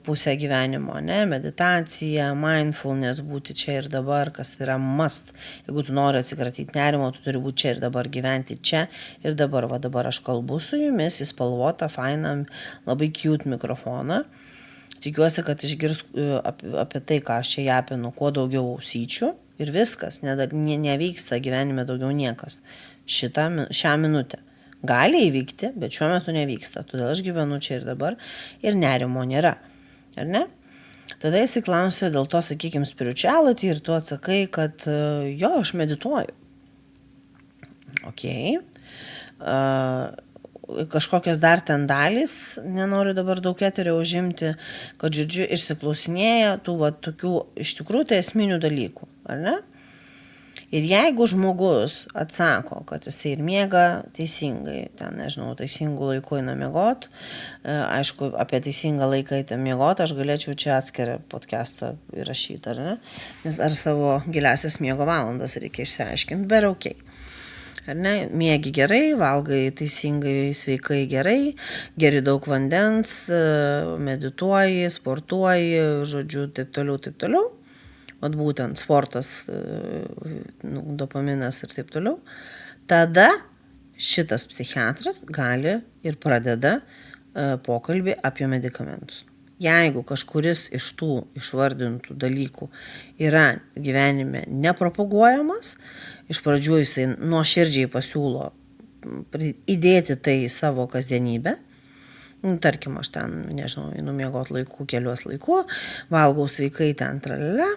pusę gyvenimo, ne? Meditacija, mindfulness, būti čia ir dabar, kas yra must. Jeigu tu nori atsikratyti nerimo, tu turi būti čia ir dabar, gyventi čia ir dabar. Va dabar aš kalbu su jumis, įspalvotą, fainą, labai cute mikrofoną. Tikiuosi, kad išgirs apie tai, ką aš čia japinu, kuo daugiau ausyčių ir viskas, nevyksta gyvenime daugiau niekas. Šią minutę. Gali įvykti, bet šiuo metu nevyksta. Todėl aš gyvenu čia ir dabar ir nerimo nėra. Ar ne? Tada jis klausia dėl to, sakykime, spirituality ir tu atsakai, kad jo, aš medituoju. Okay. Kažkokios dar ten dalys, nenoriu dabar daug eterio užimti, kad žodžiu išsiklausinėja tų tokių iš tikrųjų tai esminių dalykų, ar ne? Ir jeigu žmogus atsako, kad jisai ir miega teisingai, ten, nežinau, teisingų laikų eina miegot, aišku, apie teisingą laiką eiti miegot, aš galėčiau čia atskirą podcastą įrašyti, ar ne? Nes ar savo giliasias miego valandas reikia išsiaiškinti, bet okei. Ar ne, miegi gerai, valgai teisingai, sveikai gerai, geri daug vandens, medituoji, sportuoji, žodžiu, taip toliau. Vat būtent sportas, dopaminas ir taip toliau. Tada šitas psichiatras gali ir pradeda pokalbį apie medikamentus. Jeigu kažkuris iš tų išvardintų dalykų yra gyvenime nepropaguojamas, iš pradžių jisai nuoširdžiai pasiūlo įdėti tai į savo kasdienybę. Tarkim, aš ten, nežinau, einu miegot laiku, keliuos laiku, valgau sveikai ten tralele,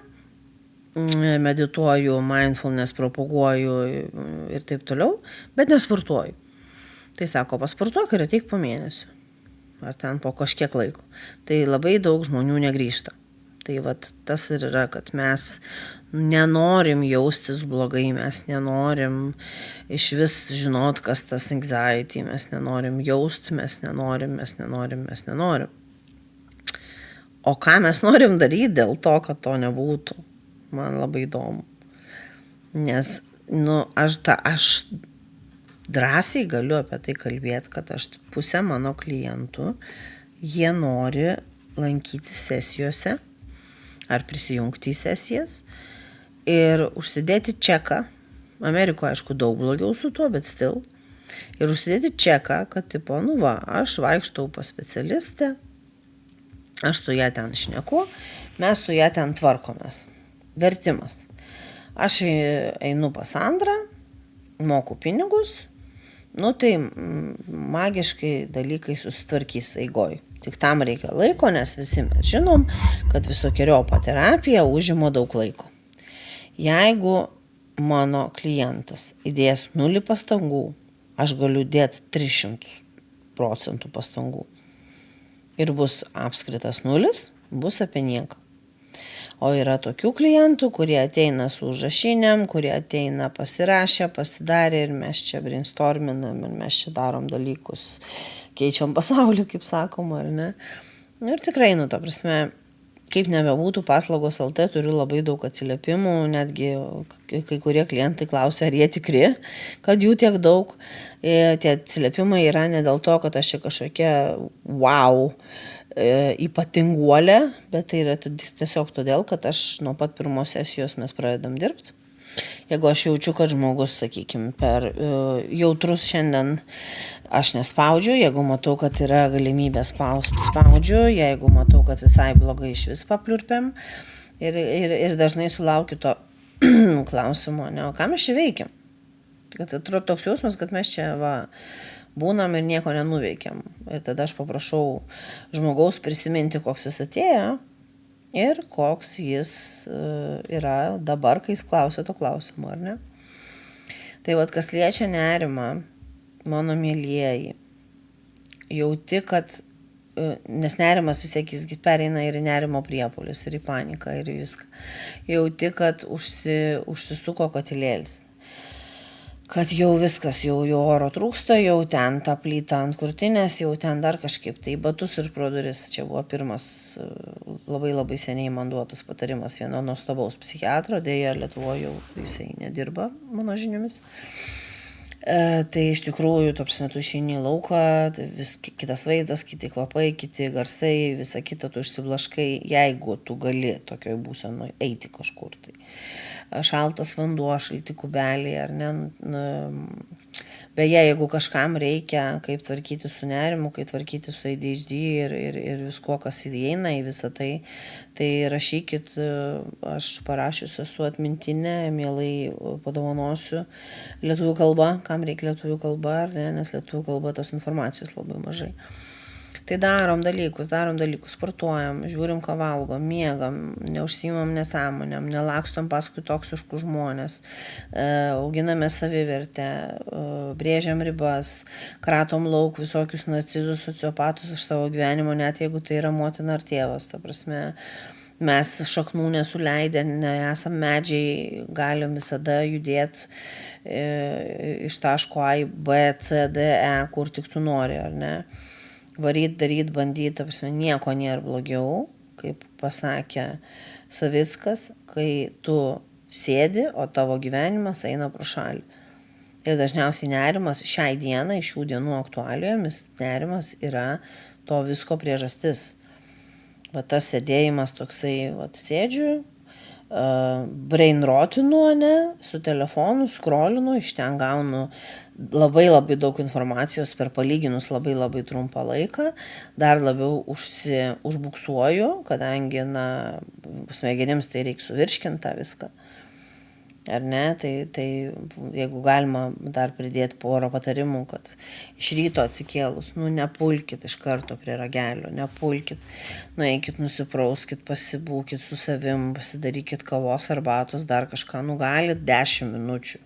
medituoju, mindfulness propaguoju ir taip toliau, bet nesportuoju. Tai sako, pasportuok ir ateik po mėnesio. Ar ten po kažkiek laiko. Tai labai daug žmonių negrįžta. Tai vat tas ir yra, kad mes nenorim jaustis blogai, mes nenorim iš vis žinot, kas tas anxiety, mes nenorim jausti, mes nenorim. O ką mes norim daryti dėl to, kad to nebūtų? Man labai įdomu. Nes, aš drąsiai galiu apie tai kalbėti, kad pusė mano klientų, jie nori lankyti sesijose ar prisijungti į sesijas ir užsidėti čeką. Amerikoje, aišku, daug blogiau su tuo, bet still. Ir užsidėti čeką, kad tipo, aš vaikštau pas specialistę, aš su ją ten šneku, mes su ją ten tvarkomės. Vertimas. Aš einu pas Andrą, moku pinigus, tai magiškai dalykai susitvarkys eigoj. Tik tam reikia laiko, nes visi mes žinom, kad visokeriopą terapija užima daug laiko. Jeigu mano klientas įdės 0 pastangų, aš galiu dėti 300% pastangų. Ir bus apskritas 0, bus apie nieką. O yra tokių klientų, kurie ateina su užrašinėm, kurie ateina pasirašę, pasidarė ir mes čia brainstorminam ir mes čia darom dalykus, keičiam pasaulį, kaip sakoma, ar ne. Ir tikrai, ta prasme, kaip nebebūtų paslaugos LT, turiu labai daug atsiliepimų, netgi kai kurie klientai klausia, ar jie tikri, kad jų tiek daug. Tie atsiliepimai yra ne dėl to, kad aš čia kažkokia wow ypatinguolė, bet tai yra tiesiog todėl, kad aš nuo pat pirmos sesijos mes pradedam dirbti. Jeigu aš jaučiu, kad žmogus, sakykime, per jautrus šiandien aš nespaudžiu, jeigu matau, kad yra galimybė spaudžiu, jeigu matau, kad visai blogai iš vis papliurpiam ir dažnai sulaukiu to klausimo, o ką mes čia veikiam? Kad atrodo toks jausmas, kad mes čia būnam ir nieko nenuveikiam. Ir tada aš paprašau žmogaus prisiminti, koks jis atėjo ir koks jis yra dabar, kai jis klausia to klausimo, ar ne? Tai kas liečia nerimą, mano mielieji, jauti, kad, nes nerimas vis tiek jis pereina ir į nerimo priepuolius, ir į paniką, ir į viską. Jauti, kad užsisuko katilėlis. Kad jau viskas, jau oro trūksta, jau ten ta plyta ant krūtinės, jau ten dar kažkaip tai batus ir pro duris. Čia buvo pirmas labai labai seniai man duotas patarimas vieno nuostabaus psichiatro, dėja Lietuvoje jau jisai nedirba mano žiniomis. Tai iš tikrųjų, tu išeini į lauką, vis kitas vaizdas, kiti kvapai, kiti garsai, visa kita, tu išsiblaškai, jeigu tu gali tokioj būsenoj eiti kažkur. Tai šaltas vanduo, šalti kubeliai, ar ne. Beje, jeigu kažkam reikia, kaip tvarkyti su nerimu, kaip tvarkyti su ADHD ir viskuo, kas įeina į visą tai, tai rašykit, aš parašiusi esu atmintinę, mielai padovanosiu lietuvių kalba, kam reikia lietuvių kalba, ar ne, nes lietuvių kalba tos informacijos labai mažai. Tai darom dalykus, sportuojam, žiūrim, ką valgom, miegam, neužsiimam nesąmonėm, nelakstom paskui toksiškų žmonės, auginame savivertę, brėžiam ribas, kratom lauk visokius narcizus, sociopatus iš savo gyvenimo, net jeigu tai yra motina ar tėvas. Ta prasme, mes šaknų nesuleidę, nesam medžiai, galim visada judėti iš taško A į B, C, D, E, kur tik tu nori, ar ne. Varyt, daryt, bandyt, nieko nėra blogiau, kaip pasakė Savickas, kai tu sėdi, o tavo gyvenimas eina pro šalį. Ir dažniausiai nerimas šiai dienai, šių dienų aktualijomis, nerimas yra to visko priežastis. Va tas sėdėjimas toksai, va sėdžiu, brainrotinu, ne, su telefonu, scrollinu, iš ten gaunu labai labai daug informacijos per palyginus labai labai trumpą laiką, dar labiau užbuksuoju, kadangi, smegenims tai reikia suvirškinti viską. Ar ne, tai jeigu galima dar pridėti porą patarimų, kad iš ryto atsikėlus, nepulkit iš karto prie ragelio, nepulkit, nueikit, nusiprauskit, pasibūkit su savim, pasidarykit kavos, arbatos, dar kažką, galit 10 minučių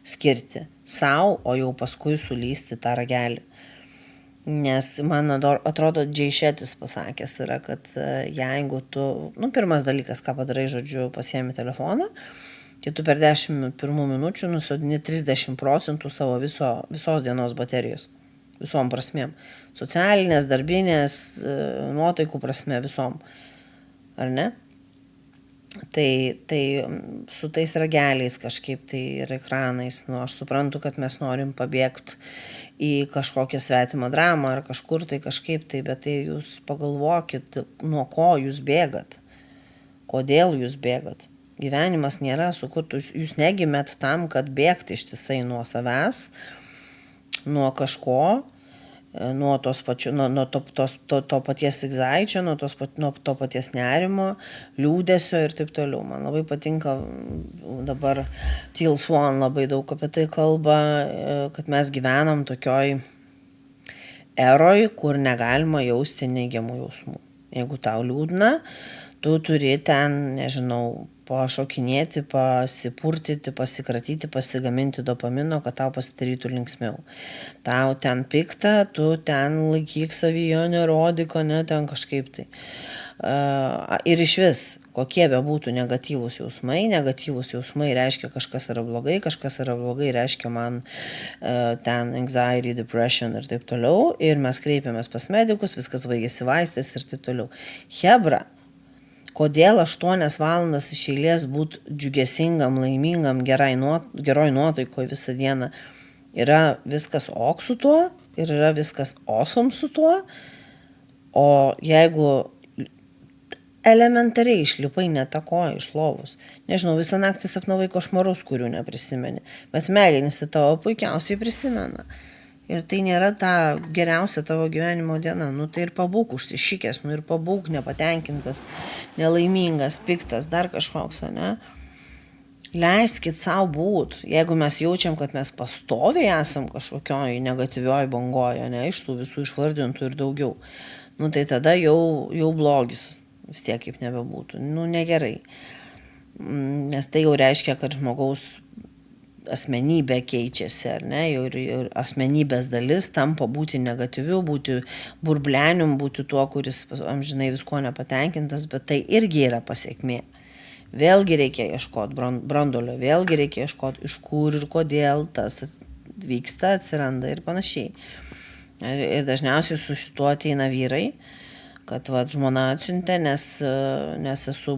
skirti sau, o jau paskui sulysti tą ragelį. Nes man atrodo, Džeišetis pasakęs yra, kad jeigu tu, pirmas dalykas, ką padarai, žodžiu, pasiemi telefoną, tai tu per 10 pirmų minučių nusodini 30% savo visos dienos baterijos. Visom prasmėm. Socialinės, darbinės, nuotaikų prasme visom. Ar ne? Tai su tais rageliais kažkaip tai ir ekranais, aš suprantu, kad mes norim pabėgti į kažkokią svetimą dramą ar kažkur tai kažkaip tai, bet tai jūs pagalvokit, nuo ko jūs bėgat, kodėl jūs bėgat. Gyvenimas nėra sukurtas, jūs negimėt tam, kad bėgti ištisai nuo savęs, nuo kažko, nuo to paties anxiety, nuo to paties nerimo, liūdesio ir taip toliau. Man labai patinka, dabar Teal Swan labai daug apie tai kalba, kad mes gyvenam tokioj eroj, kur negalima jausti neigiamų jausmų. Jeigu tau liūdna, tu turi ten, nežinau, pašokinėti, pasipurtyti, pasikratyti, pasigaminti dopamino, kad tau pasidarytų linksmiau. Tau ten pikta, tu ten laikyk savyje, nerodyk, ne ten kažkaip tai. Ir iš vis, kokie be būtų negatyvūs jausmai reiškia kažkas yra blogai reiškia man ten anxiety, depression ir taip toliau. Ir mes kreipiamės pas medikus, viskas baigėsi vaistais ir taip toliau. Hebra. Kodėl 8 valandas iš eilės būti džiugesingam, laimingam, geroj nuotaikoje visą dieną. Yra viskas ok su tuo ir yra viskas awesome su tuo. O jeigu elementariai išlipai netakoja iš lovos, nežinau, visą naktį sapnavai košmarus, kurių neprisimeni, bet smegenys tai tavo puikiausiai prisimena. Ir tai nėra ta geriausia tavo gyvenimo diena. Tai ir pabūk užsišykęs, ir pabūk nepatenkintas, nelaimingas, piktas, dar kažkoks, ne? Leiskit savo būt. Jeigu mes jaučiam, kad mes pastoviai esam kažkokioj negatyvioj bangoje, ne, iš tų visų išvardintų ir daugiau, tai tada jau blogis. Vis tiek kaip nebebūtų. Negerai. Nes tai jau reiškia, kad žmogaus asmenybė keičiasi, ar ne, ir asmenybės dalis tampa būti negatyviu, būti burblenium, būti tuo, kuris amžinai visko nepatenkintas, bet tai irgi yra pasiekmė. Vėlgi reikia ieškoti brandolio, vėlgi reikia ieškoti iš kur ir kodėl tas vyksta, atsiranda ir panašiai. Ir dažniausiai su šituo ateina vyrai, kad žmona atsiuntė, nes esu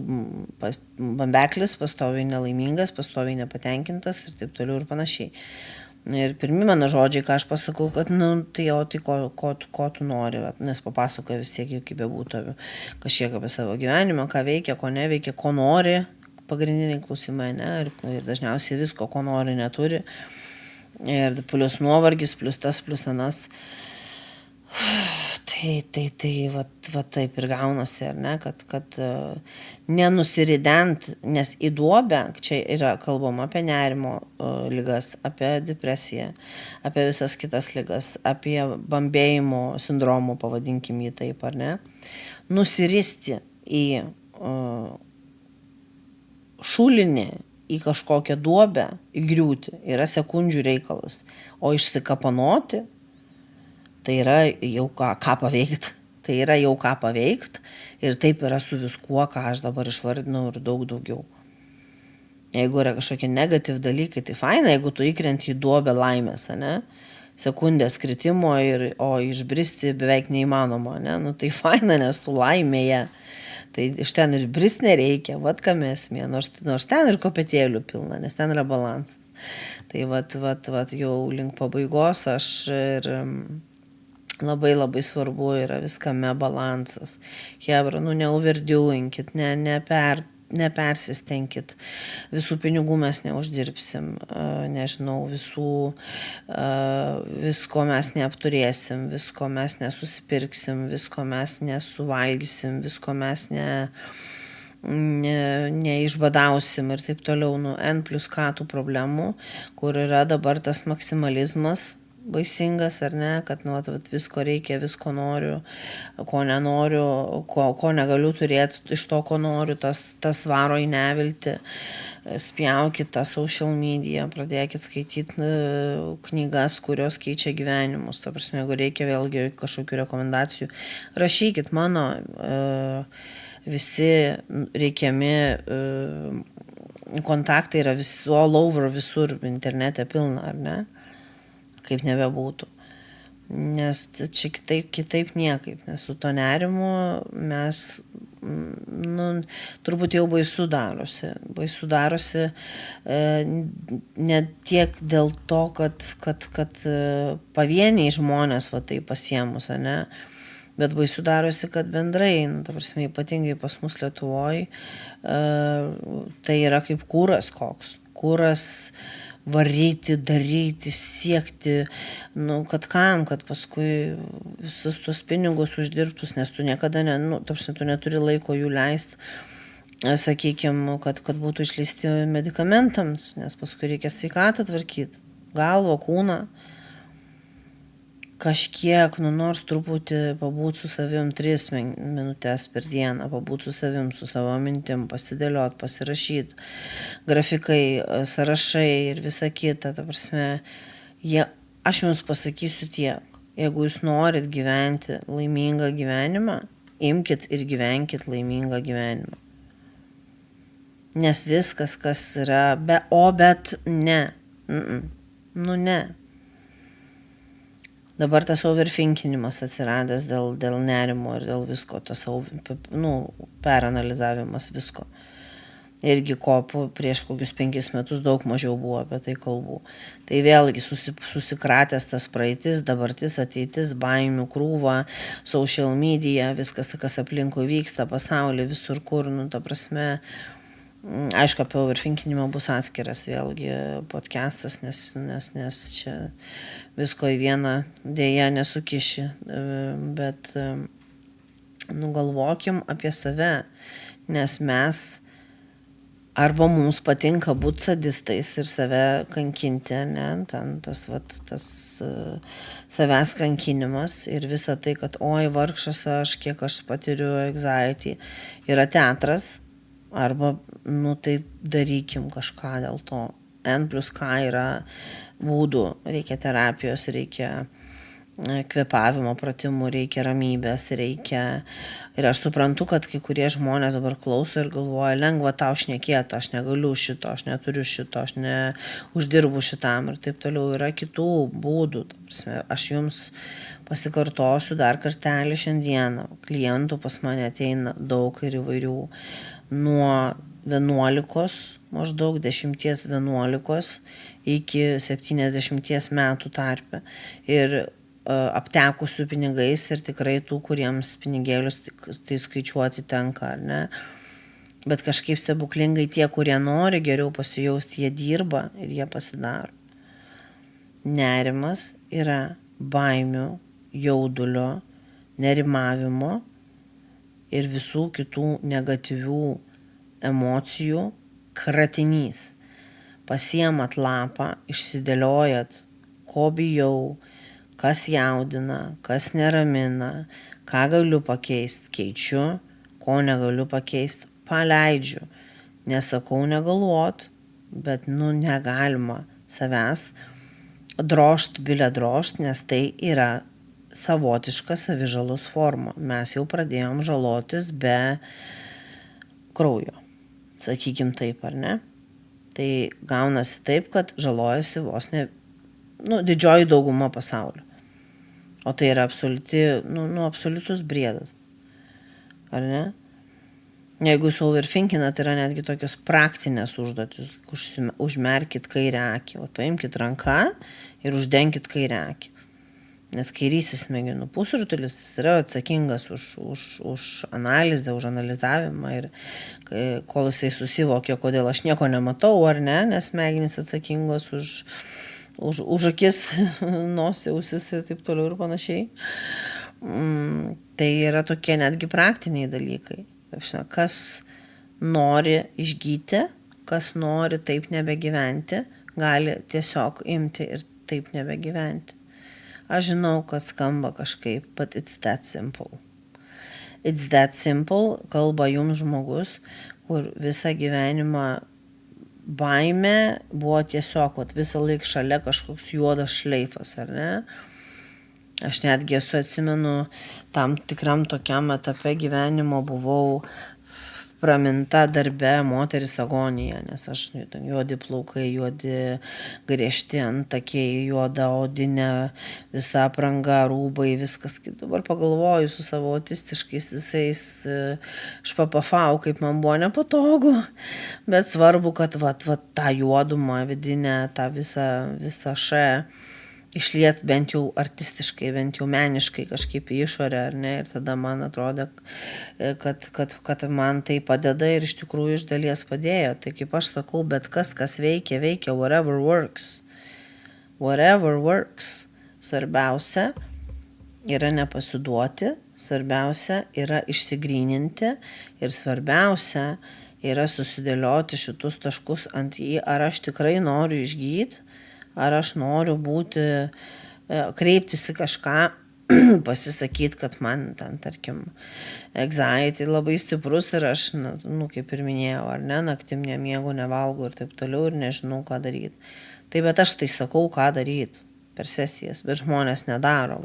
bambeklis, pastoviai nelaimingas, pastoviai nepatenkintas ir taip toliau ir panašiai. Ir pirmi mano žodžiai, ką aš pasakau, kad tai ko tu nori, nes papasakoja vis tiek, kaip bebūtų, kažkiek apie savo gyvenimą, ką veikia, ko neveikia, ko nori, pagrindiniai klausimai, ne, ir dažniausiai visko, ko nori, neturi. Ir plus nuovargis, plus tas, plus anas. Tai va taip ir gaunasi, ar ne, kad nenusirident, nes į duobę, čia yra kalbama apie nerimo ligas, apie depresiją, apie visas kitas ligas, apie bambėjimo sindromų, pavadinkim jį taip, ar ne, nusiristi į šulinį, į kažkokią duobę, įgriūti, yra sekundžių reikalas, o išsikapanoti, tai yra jau ką paveikt. Tai yra jau ką paveikt ir taip yra su viskuo, ką aš dabar išvardinau ir daug daugiau. Jeigu yra kažkokie negatyv dalykai, tai faina, jeigu tu įkrenti į duobę laimės, ne? Sekundės kritimo, o išbristi beveik neįmanoma, ne? Tai faina, nes tu laimėje. Tai iš ten ir brist nereikia, kame esmė, nors ten ir kopėtėlių pilna, nes ten yra balansas. Tai jau link pabaigos aš ir labai labai svarbu yra viskame balansas. Hebra, neoverdoinkit, nepersistengkit. Visų pinigų mes neuždirbsim, nežinau, visko mes neapturėsim, visko mes nesusipirksim, visko mes nesuvalgysim, visko mes neišbadausim ir taip toliau. N+K tų problemų, kur yra dabar tas maksimalizmas baisingas, ar ne, kad visko reikia, visko noriu, ko nenoriu, ko negaliu turėti, iš to, ko noriu, tas varo į neviltį. Spjaukit tą social media, pradėkit skaityti knygas, kurios keičia gyvenimus. Ta prasme, jeigu reikia vėlgi kažkokių rekomendacijų, rašykit. Mano visi reikiami kontaktai yra all over, visur internete pilna, ar ne? Kaip nebebūtų. Nes čia kitaip niekaip, nes su to nerimu mes, turbūt jau baisu darosi, ne tiek dėl to, kad pavieniai žmonės tai pasiemus, ne, bet baisu darosi, kad bendrai, ta prasme, ypatingai pas mus Lietuvoj, tai yra kaip kūras koks. Kūras varyti, daryti, siekti, kad paskui visus tus pinigus uždirbtus, nes tu niekada, tu neturi laiko jų leisti, sakykime, kad būtų išleisti medikamentams, nes paskui reikia sveikatą tvarkyti, galvą, kūną. Kažkiek, nors truputį pabūt su savim 3 minutės per dieną, pabūt su savim, su savo mintim, pasidėliot, pasirašyti, grafikai, sąrašai ir visa kita. Ta prasme, aš jums pasakysiu tiek, jeigu jūs norit gyventi laimingą gyvenimą, imkit ir gyvenkit laimingą gyvenimą. Nes viskas, kas yra, bet ne. Ne. Dabar tas overthinkinimas atsiradęs dėl nerimo ir dėl visko, tas peranalizavimas visko. Irgi prieš kokius 5 metus daug mažiau buvo apie tai kalbų. Tai vėlgi susikratęs tas praeitis, dabartis, ateitis, baimių krūva, social media, viskas, kas aplinkui vyksta, pasaulyje, visur kur, ta prasme. Aišku, apie overthinkinimą bus atskiras vėlgi podcastas, nes čia visko į vieną dėja nesukiši, bet galvokim apie save, nes mes arba mums patinka būti sadistais ir save kankinti, ne, tas savęs kankinimas ir visa tai, kad oi vargšas aš, kiek aš patiriu anxiety, yra teatras. Arba, tai darykim kažką dėl to. N+K yra būdų, reikia terapijos, reikia kvėpavimo pratimų, reikia ramybės, reikia. Ir aš suprantu, kad kai kurie žmonės dabar klauso ir galvoja, lengva tau šnekėti, aš negaliu šito, aš neturiu šito, aš neuždirbu šitam ir taip toliau. Yra kitų būdų. Aš jums pasikartosiu dar kartelį šiandieną. Klientų pas mane ateina daug ir įvairių. Nuo 11, maždaug 10-11 iki 70 metų tarpe. Ir aptekusių pinigais ir tikrai tų, kuriems pinigėlius tai skaičiuoti tenka, ar ne. Bet kažkaip stebuklingai tie, kurie nori geriau pasijausti, jie dirba ir jie pasidaro. Nerimas yra baimių, jaudulio, nerimavimo ir visų kitų negatyvių emocijų kratinys. Pasiemat lapą, išsidėliojat, ko bijau, kas jaudina, kas neramina, ką galiu pakeisti, keičiu, ko negaliu pakeisti, paleidžiu. Nesakau negalvot, bet negalima savęs drožt, nes tai yra savotiška savižalos forma. Mes jau pradėjom žalotis be kraujo, sakykim taip, ar ne? Tai gaunasi taip, kad žalojasi vos ne didžioji dauguma pasaulio. O tai yra absoliutus briedas. Ar ne? Jeigu jūs overthinkinat, yra netgi tokios praktinės užduotis. Užmerkit kairę akį. Paimkit ranką ir uždenkit kairę akį. Nes kairysis smegenų pusrutulis yra atsakingas už analizę, už analizavimą. Ir kol jisai susivokė, kodėl aš nieko nematau, ar ne, nes smegenys atsakingos už akis, nosį, ausis ir taip toliau ir panašiai. Tai yra tokie netgi praktiniai dalykai. Kas nori išgyti, kas nori taip nebegyventi, gali tiesiog imti ir taip nebegyventi. Aš žinau, kad skamba kažkaip, but it's that simple. It's that simple, kalba jums žmogus, kur visą gyvenimą baimė buvo tiesiog visą laiką šalia kažkoks juodas šleifas, ar ne? Aš netgi atsimenu, tam tikram tokiam etape gyvenimo buvau praminta darbe moteris agonija, nes aš juodi plaukai, juodi griežti antakiai, juoda odinė, visa apranga, rūbai, viskas. Kaip dabar pagalvoju su savo autistiškais visais špapafau, kaip man buvo nepatogu, bet svarbu, kad tą juodumą vidinę, tą visą išliet bent jau artistiškai, bent jau meniškai kažkaip į išorę, ar ne, ir tada man atrodė, kad man tai padeda ir iš tikrųjų iš dalies padėjo. Tai kaip aš sakau, bet kas veikia, whatever works. Whatever works. Svarbiausia yra nepasiduoti, svarbiausia yra išsigryninti ir svarbiausia yra susidėlioti šitus taškus ant į, ar aš tikrai noriu išgyti, ar aš noriu kreiptis į kažką, pasisakyti, kad man ten, tarkim, anxiety labai stiprus ir aš, kaip ir minėjau, ar ne, naktim nemiegu, nevalgau ir taip toliau ir nežinau, ką daryti. Tai bet aš tai sakau, ką daryti per sesijas, bet žmonės nedaro.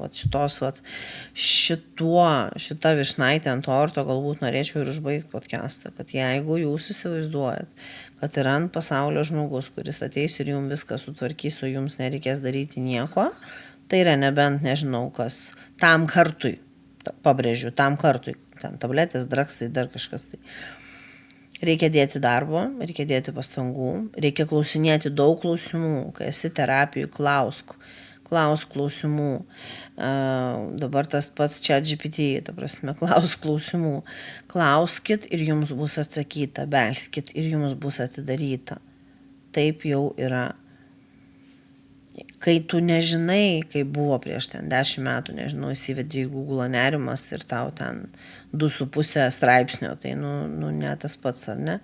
Šita vyšnaitė ant torto galbūt norėčiau ir užbaigti podcastą, kad jeigu jūs įsivaizduojat, kad yra ant pasaulio žmogus, kuris ateis ir jums viską sutvarkys, o jums nereikės daryti nieko, tai yra nebent, nežinau kas, tam kartui, pabrėžiu, tam kartui, ten tabletės, drakstai, dar kažkas tai. Reikia dėti darbo, reikia dėti pastangų, reikia klausinėti daug klausimų, kai esi terapijų, klausk klausimų. Dabar tas pats ChatGPT, ta prasme, klausk klausimų. Klauskit ir jums bus atsakyta, belskit ir jums bus atidaryta. Taip jau yra. Kai tu nežinai, kaip buvo prieš 10 metų, nežinau, įsivedė į Google nerimas ir tau ten 2,5 straipsnio, tai ne tas pats, ar ne?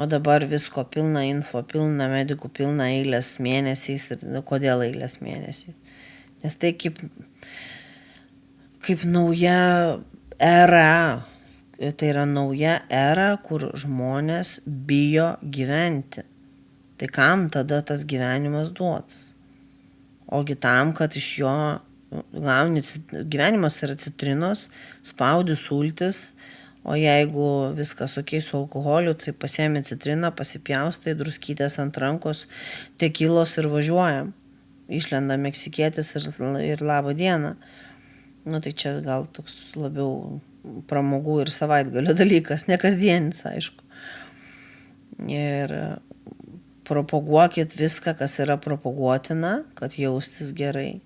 O dabar visko pilna info, pilna medikų, pilna eilės mėnesiais. Ir kodėl eilės mėnesiais? Nes tai kaip nauja era. Tai yra nauja era, kur žmonės bijo gyventi. Tai kam tada tas gyvenimas duotas? Ogi tam, kad iš jo gauni, gyvenimas yra citrinos, spaudi sultis, o jeigu viskas ok su alkoholiu, tai pasiemi citriną, pasipjaustai, druskytės ant rankos, tekilos ir važiuojam. Išlenda meksikietis ir labą dieną. Nu tai čia gal toks labiau pramogų ir savaitgalio dalykas, ne kasdienis, aišku. Ir propaguokit viską, kas yra propaguotina, kad jaustis gerai.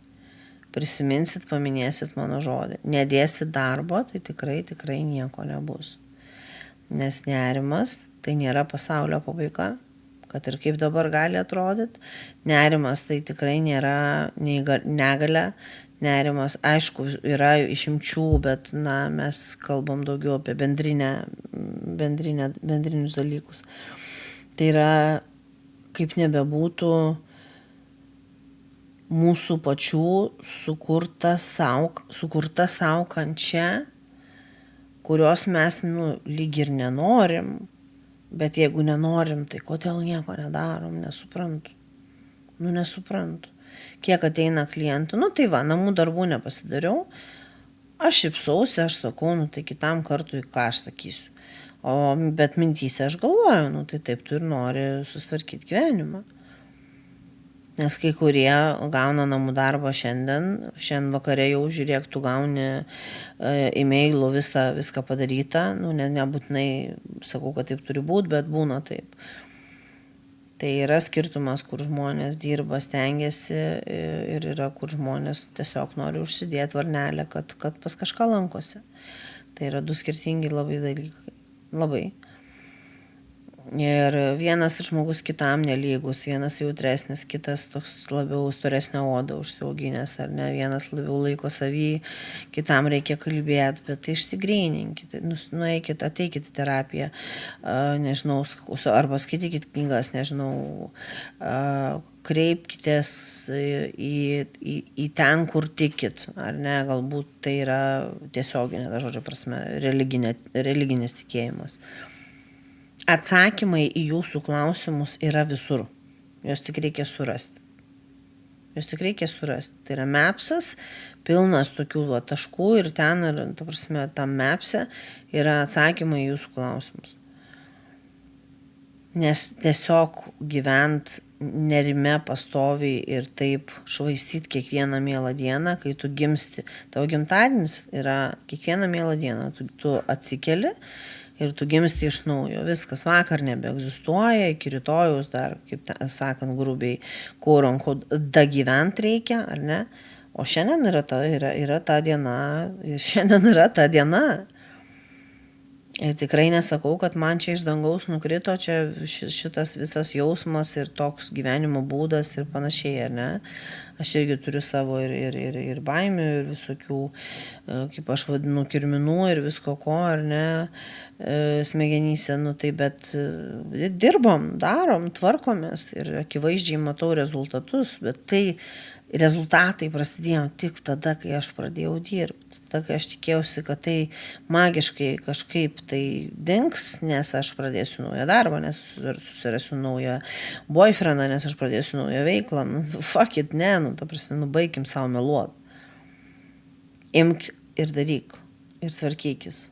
Prisiminsit, paminėsit mano žodį. Nedėsit darbo, tai tikrai nieko nebus. Nes nerimas tai nėra pasaulio pabaiga, kad ir kaip dabar gali atrodyti. Nerimas tai tikrai nėra negalia. Nerimas, aišku, yra išimčių, bet mes kalbam daugiau apie bendrinius dalykus. Tai yra, kaip nebebūtų, mūsų pačių sukurta sau kančia, kurios mes lyg ir nenorim, bet jeigu nenorim, tai kodėl nieko nedarom, nesuprantu. Nesuprantu. Kiek ateina klientų, tai va, namų darbų nepasidariau, aš šypsausi, aš sakau, tai kitam kartui ką aš sakysiu. Bet mintyse aš galvoju, tai taip tu ir nori susitvarkyti gyvenimą. Nes kai kurie gauna namų darbą šiandien vakare jau žiūrėk, tu gauni e-mailų viską padarytą, nebūtinai sakau, kad taip turi būti, bet būna taip. Tai yra skirtumas, kur žmonės dirba, stengiasi ir yra, kur žmonės tiesiog nori užsidėti varnelę, kad pas kažką lankosi. Tai yra 2 skirtingi labai dalykai. Labai. Ir vienas žmogus kitam nelygus, vienas jautresnis, kitas toks labiau storesnio odą užsiauginęs, ar ne, vienas labiau laiko savį, kitam reikia kalbėti, bet tai išsigryninkite, nueikit, ateikit į terapiją, nežinau, arba skaitykit knygas, nežinau, kreipkitės į ten, kur tikit, ar ne, galbūt tai yra tiesioginė, žodžio prasme, religinis tikėjimas. Atsakymai į jūsų klausimus yra visur. Jos tik reikia surasti. Tai yra mapsas, pilnas tokių taškų ir ten, tam mapse yra atsakymai į jūsų klausimus. Nes tiesiog gyvent nerime pastoviai ir taip švaistyti kiekvieną mielą dieną, kai tu gimsti. Tavo gimtadienis yra kiekvieną mielą dieną. Tu atsikeli ir tu gimsti iš naujo. Viskas vakar nebeegzistuoja, iki rytojaus dar, kaip sakant, grubiai, koronko dagyvent reikia, ar ne? O šiandien yra ta diena, šiandien yra ta diena. Ir tikrai nesakau, kad man čia iš dangaus nukrito čia šitas visas jausmas ir toks gyvenimo būdas ir panašiai, ar ne? Aš irgi turiu savo ir baimių, ir visokių, kaip aš vadinu, kirminų ir visko ko, ar ne, smegenyse, tai bet dirbam, darom, tvarkomės ir akivaizdžiai matau rezultatus, bet tai rezultatai prasidėjo tik tada, kai aš pradėjau dirbti. Tada, kai aš tikėjausi, kad tai magiškai kažkaip tai dings, nes aš pradėsiu naują darbą, nes susirasiu naują boyfriendą, nes aš pradėsiu naują veiklą. Fuck it, ne, ta prasme, baigim savo meluot. Imk ir daryk, ir tvarkykis,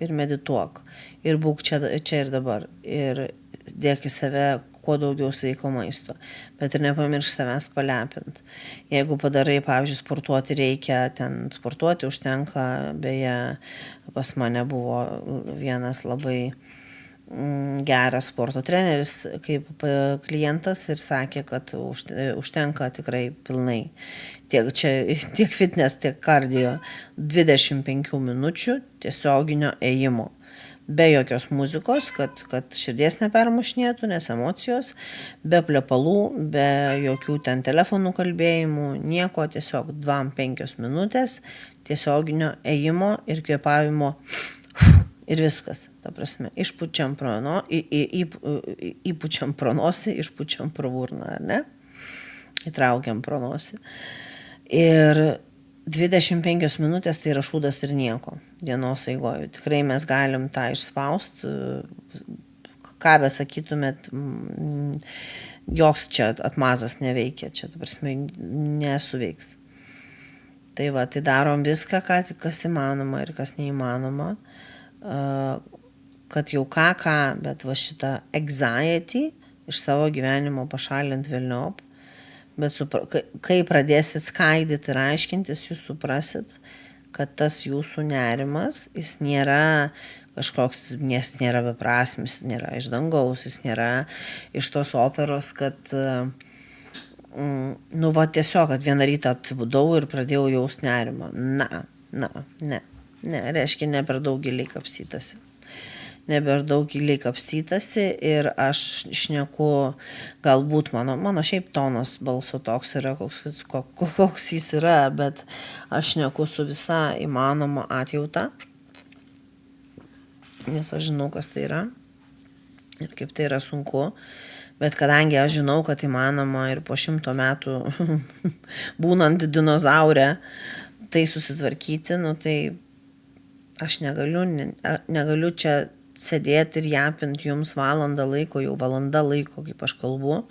ir medituok, ir būk čia ir dabar, ir dėk į save kuo daugiau sveiko maisto, bet ir nepamiršk savęs palepint. Jeigu padarai, pavyzdžiui, sportuoti reikia, ten sportuoti užtenka, beje, pas mane buvo vienas labai geras sporto treneris kaip klientas ir sakė, kad užtenka tikrai pilnai. Tiek fitness, tiek kardio 25 minučių tiesioginio ėjimo. Be jokios muzikos, kad širdies nepermušinėtų, nes emocijos, be plepalų, be jokių ten telefonų kalbėjimų, nieko, tiesiog 2-5 minutės tiesioginio ėjimo ir kvėpavimo ir viskas. Ta prasme, įpučiam pro nosį, išpučiam pro burną, ar ne? Įtraukiam pro nosį. Ir 25 minutės tai yra šūdas ir nieko dienos eigoje. Tikrai mes galim tą išspausti, ką besakytumėt, joks čia atmazas neveikia, čia, ta prasme, nesuveiks. Tai va, tai darom viską, kas įmanoma ir kas neįmanoma, kad jau ką, bet va šitą anxiety iš savo gyvenimo pašalint velniop, bet kai pradėsit skaidyti ir aiškintis, jūs suprasit, kad tas jūsų nerimas, jis nėra kažkoks, jis nėra beprasmis, jis nėra iš dangaus, jis nėra iš tos operos, kad nu va tiesiog, kad vieną rytą atsibudau ir pradėjau jaust nerimą. Ne, reiškia, ne per daug giliai kapstytasi. Ir aš šneku, galbūt mano šiaip tonas balso toks yra, koks jis yra, bet aš šneku su visa įmanoma atjauta, nes aš žinau, kas tai yra ir kaip tai yra sunku. Bet kadangi aš žinau, kad įmanoma ir po 100 metų būnant dinozaure tai susitvarkyti, nu tai aš negaliu čia sėdėti ir japinti jums valandą laiko, jau valanda laiko, kaip aš kalbu,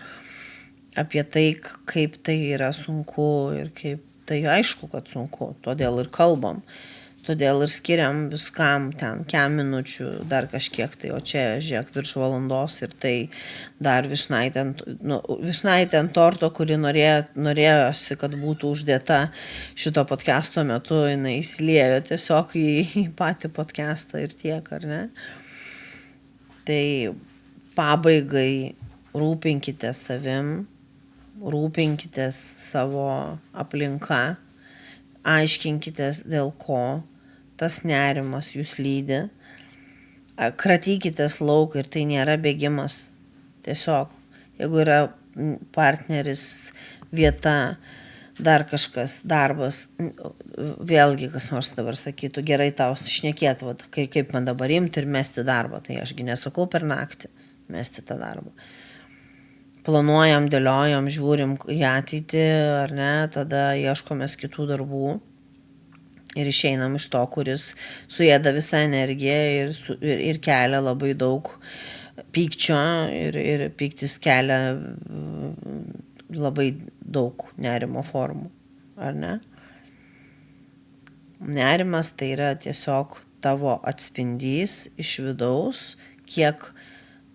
apie tai, kaip tai yra sunku ir kaip tai aišku, kad sunku, todėl ir kalbam. Todėl ir skiriam viskam ten 4 minučių, dar kažkiek tai, o čia, žiūrėk, virš valandos ir tai dar vyšnaitė ant torto, kuri norėjosi, kad būtų uždėta šito podcast'o metu, jinai įsiliejo tiesiog į patį podcast'ą ir tiek, ar ne? Tai pabaigai rūpinkite savim, rūpinkite savo aplinka, aiškinkitės dėl ko tas nerimas jūs lydi, kratykitės lauk ir tai nėra bėgimas. Tiesiog, jeigu yra partneris, vieta, dar kažkas, darbas, vėlgi kas nors dabar sakytų, gerai tau šnekėt, vat, kaip man dabar imti ir mesti darbą, tai ašgi nesakau per naktį mesti tą darbą. Planuojam, dėliojam, žiūrim į ateitį, ar ne, tada ieškomės kitų darbų. Ir išeinam iš to, kuris suėda visą energiją ir kelia labai daug pykčio ir pyktis kelia labai daug nerimo formų, ar ne? Nerimas tai yra tiesiog tavo atspindys iš vidaus, kiek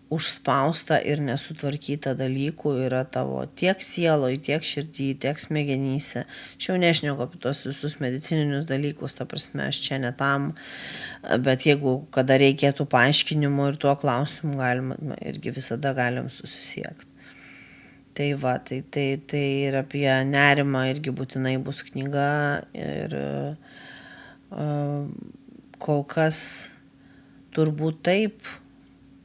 užspausta ir nesutvarkyta dalykų yra tavo tiek sieloj, tiek širdį, tiek smegenyse. Aš jau nešneku apie tos visus medicininius dalykus, ta prasme, aš čia ne tam, bet jeigu kada reikėtų paaiškinimo ir tuo klausimu galima, irgi visada galim susisiekti. Tai va, tai ir apie nerimą irgi būtinai bus knyga ir kol kas turbūt taip.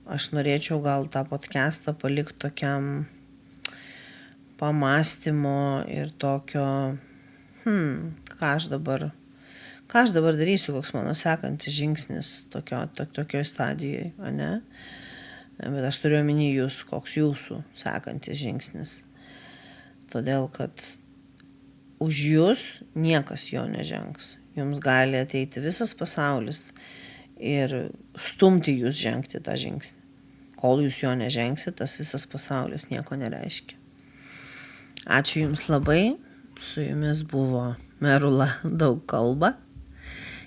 Aš norėčiau gal tą podcastą palikti tokiam pamąstymo ir tokio, ką aš dabar darysiu, koks mano sekantis žingsnis tokioj stadijoje, ne? Bet aš turiu omeny jūs, koks jūsų sekantis žingsnis. Todėl, kad už jūs niekas jo nežengs. Jums gali ateiti visas pasaulis ir stumti jūs žengti tą žingsnį. Kol jūs jo nežengsit, tas visas pasaulis nieko nereiškia. Ačiū jums labai. Su jumis buvo Merula daug kalba.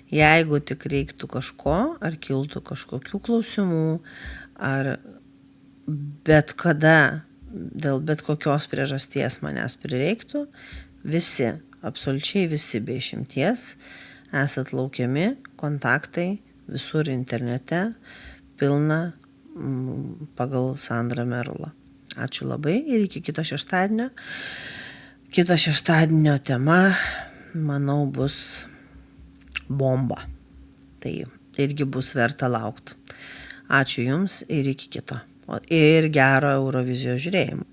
Jeigu tik reiktų kažko, ar kiltų kažkokių klausimų, ar bet kada dėl bet kokios priežasties manęs prireiktų, visi, absoliučiai visi be išimties, esat laukiami, kontaktai visur internete, pilna pagal Sandrą Merulą. Ačiū labai ir iki kito šeštadienio. Kito šeštadienio tema, manau, bus bomba. Tai irgi bus verta laukti. Ačiū jums ir iki kito. Ir gero Eurovizijos žiūrėjimo.